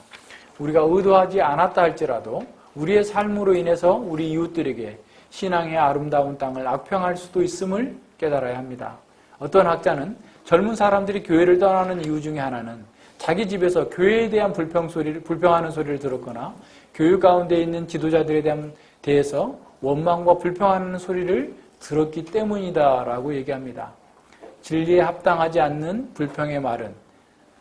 우리가 의도하지 않았다 할지라도 우리의 삶으로 인해서 우리 이웃들에게 신앙의 아름다운 땅을 악평할 수도 있음을 깨달아야 합니다. 어떤 학자는 젊은 사람들이 교회를 떠나는 이유 중에 하나는 자기 집에서 교회에 대한 불평하는 소리를 들었거나 교육 가운데 있는 지도자들에 대해서 원망과 불평하는 소리를 들었기 때문이다라고 얘기합니다. 진리에 합당하지 않는 불평의 말은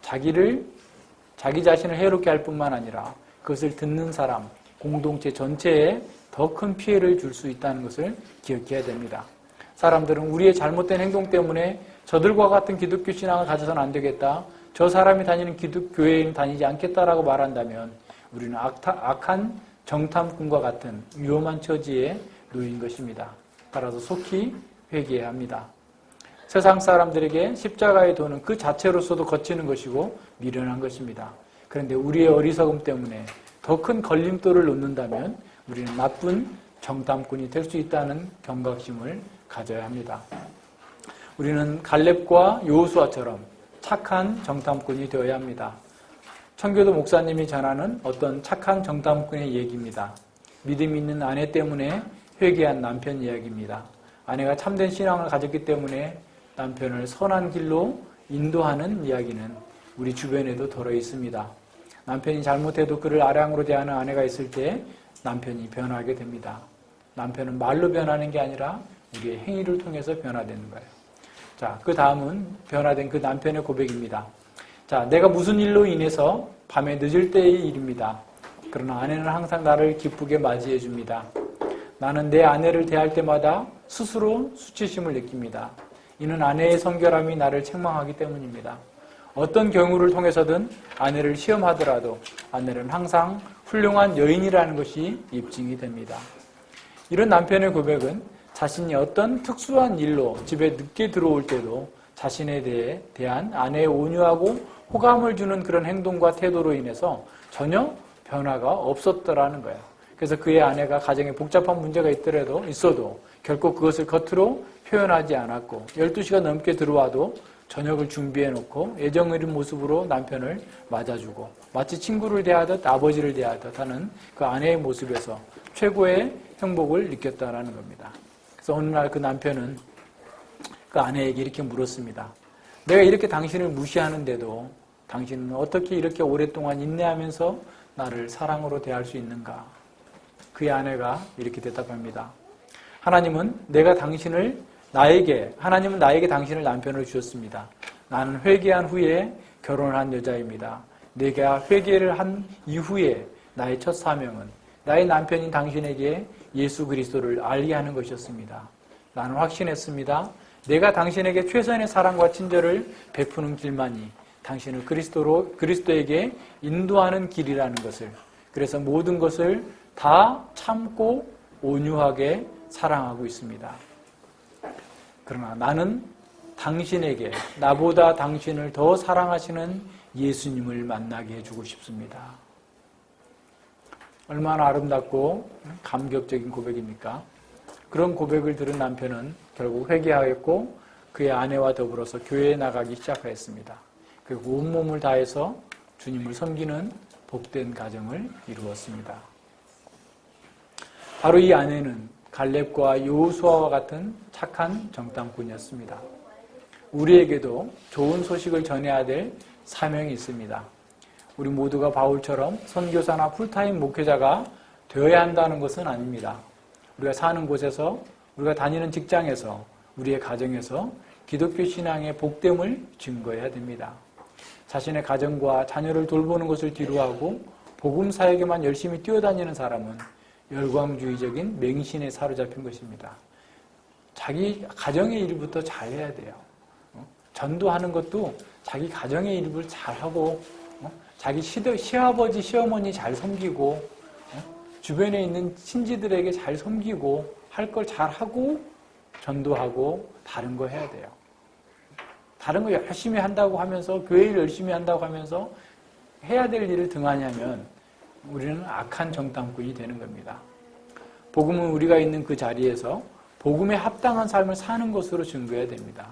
자기 자신을 해롭게 할 뿐만 아니라 그것을 듣는 사람, 공동체 전체에 더 큰 피해를 줄 수 있다는 것을 기억해야 됩니다. 사람들은 우리의 잘못된 행동 때문에 저들과 같은 기독교 신앙을 가져서는 안 되겠다, 저 사람이 다니는 교회에는 다니지 않겠다라고 말한다면 우리는 악한 정탐꾼과 같은 위험한 처지에 놓인 것입니다. 따라서 속히 회개해야 합니다. 세상 사람들에게 십자가의 도는 그 자체로서도 거치는 것이고 미련한 것입니다. 그런데 우리의 어리석음 때문에 더 큰 걸림돌을 놓는다면 우리는 나쁜 정탐꾼이 될 수 있다는 경각심을 가져야 합니다. 우리는 갈렙과 여호수아처럼 착한 정탐꾼이 되어야 합니다. 청교도 목사님이 전하는 어떤 착한 정탐꾼의 얘기입니다. 믿음 있는 아내 때문에 회개한 남편 이야기입니다. 아내가 참된 신앙을 가졌기 때문에 남편을 선한 길로 인도하는 이야기는 우리 주변에도 덜어 있습니다. 남편이 잘못해도 그를 아량으로 대하는 아내가 있을 때 남편이 변하게 됩니다. 남편은 말로 변하는 게 아니라 우리의 행위를 통해서 변화되는 거예요. 자, 그 다음은 변화된 그 남편의 고백입니다. 자, 내가 무슨 일로 인해서 밤에 늦을 때의 일입니다. 그러나 아내는 항상 나를 기쁘게 맞이해 줍니다. 나는 내 아내를 대할 때마다 스스로 수치심을 느낍니다. 이는 아내의 성결함이 나를 책망하기 때문입니다. 어떤 경우를 통해서든 아내를 시험하더라도 아내는 항상 훌륭한 여인이라는 것이 입증이 됩니다. 이런 남편의 고백은 자신이 어떤 특수한 일로 집에 늦게 들어올 때도 자신에 대한 아내의 온유하고 호감을 주는 그런 행동과 태도로 인해서 전혀 변화가 없었더라는 거예요. 그래서 그의 아내가 가정에 복잡한 문제가 있어도 결코 그것을 겉으로 표현하지 않았고 12시가 넘게 들어와도 저녁을 준비해 놓고 애정 어린 모습으로 남편을 맞아주고 마치 친구를 대하듯 아버지를 대하듯 하는 그 아내의 모습에서 최고의 행복을 느꼈다라는 겁니다. 그래서 어느 날 그 남편은 그 아내에게 이렇게 물었습니다. 내가 이렇게 당신을 무시하는데도 당신은 어떻게 이렇게 오랫동안 인내하면서 나를 사랑으로 대할 수 있는가? 그의 아내가 이렇게 대답합니다. 하나님은 나에게 당신을 남편으로 주셨습니다. 나는 회개한 후에 결혼을 한 여자입니다. 내가 회개를 한 이후에 나의 첫 사명은 나의 남편인 당신에게 예수 그리스도를 알게 하는 것이었습니다. 나는 확신했습니다. 내가 당신에게 최선의 사랑과 친절을 베푸는 길만이 당신을 그리스도에게 인도하는 길이라는 것을, 그래서 모든 것을 다 참고 온유하게 사랑하고 있습니다. 그러나 나는 당신에게 나보다 당신을 더 사랑하시는 예수님을 만나게 해주고 싶습니다. 얼마나 아름답고 감격적인 고백입니까? 그런 고백을 들은 남편은 결국 회개하였고 그의 아내와 더불어서 교회에 나가기 시작하였습니다. 그리고 온몸을 다해서 주님을 섬기는 복된 가정을 이루었습니다. 바로 이 아내는 갈렙과 여호수아와 같은 착한 정탐꾼이었습니다. 우리에게도 좋은 소식을 전해야 될 사명이 있습니다. 우리 모두가 바울처럼 선교사나 풀타임 목회자가 되어야 한다는 것은 아닙니다. 우리가 사는 곳에서, 우리가 다니는 직장에서, 우리의 가정에서 기독교 신앙의 복됨을 증거해야 됩니다. 자신의 가정과 자녀를 돌보는 것을 뒤로하고 복음 사역에만 열심히 뛰어다니는 사람은 열광주의적인 맹신에 사로잡힌 것입니다. 자기 가정의 일부터 잘해야 돼요. 전도하는 것도 자기 가정의 일을 잘하고 자기 시아버지, 시어머니 잘 섬기고 주변에 있는 친지들에게 잘 섬기고 할 걸 잘하고 전도하고 다른 거 해야 돼요. 다른 거 열심히 한다고 하면서 교회 일 열심히 한다고 하면서 해야 될 일을 등한히 하면 우리는 악한 정탐꾼이 되는 겁니다. 복음은 우리가 있는 그 자리에서 복음에 합당한 삶을 사는 것으로 증거해야 됩니다.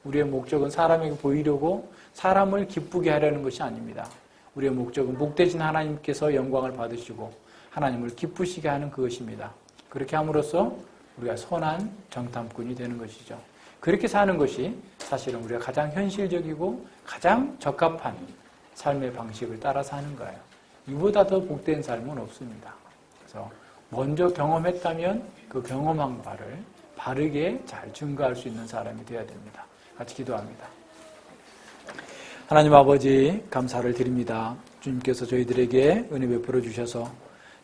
우리의 목적은 사람에게 보이려고 사람을 기쁘게 하려는 것이 아닙니다. 우리의 목적은 복되신 하나님께서 영광을 받으시고 하나님을 기쁘시게 하는 그것입니다. 그렇게 함으로써 우리가 선한 정탐꾼이 되는 것이죠. 그렇게 사는 것이 사실은 우리가 가장 현실적이고 가장 적합한 삶의 방식을 따라 사는 거예요. 이보다 더 복된 삶은 없습니다. 그래서 먼저 경험했다면 그 경험한 바를 바르게 잘 증거할 수 있는 사람이 되어야 됩니다. 같이 기도합니다. 하나님 아버지 감사를 드립니다. 주님께서 저희들에게 은혜 베풀어 주셔서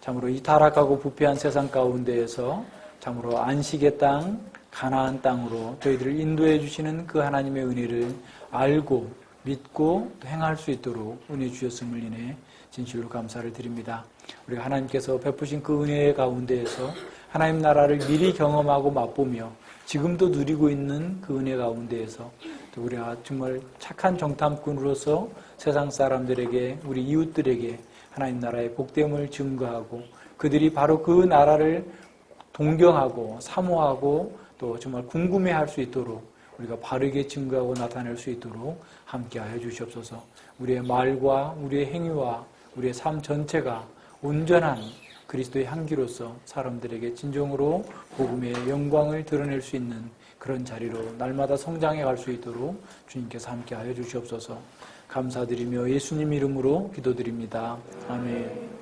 참으로 이 타락하고 부패한 세상 가운데에서 참으로 안식의 땅, 가나안 땅으로 저희들을 인도해 주시는 그 하나님의 은혜를 알고 믿고 행할 수 있도록 은혜 주셨음을 인해 진실로 감사를 드립니다. 우리가 하나님께서 베푸신 그 은혜 가운데에서 하나님 나라를 미리 경험하고 맛보며 지금도 누리고 있는 그 은혜 가운데에서 또 우리가 정말 착한 정탐꾼으로서 세상 사람들에게, 우리 이웃들에게 하나님 나라의 복됨을 증거하고 그들이 바로 그 나라를 동경하고 사모하고 또 정말 궁금해할 수 있도록 우리가 바르게 증거하고 나타낼 수 있도록 함께하여 주시옵소서. 우리의 말과 우리의 행위와 우리의 삶 전체가 온전한 그리스도의 향기로서 사람들에게 진정으로 복음의 영광을 드러낼 수 있는 그런 자리로 날마다 성장해 갈 수 있도록 주님께서 함께하여 주시옵소서. 감사드리며 예수님 이름으로 기도드립니다. 아멘.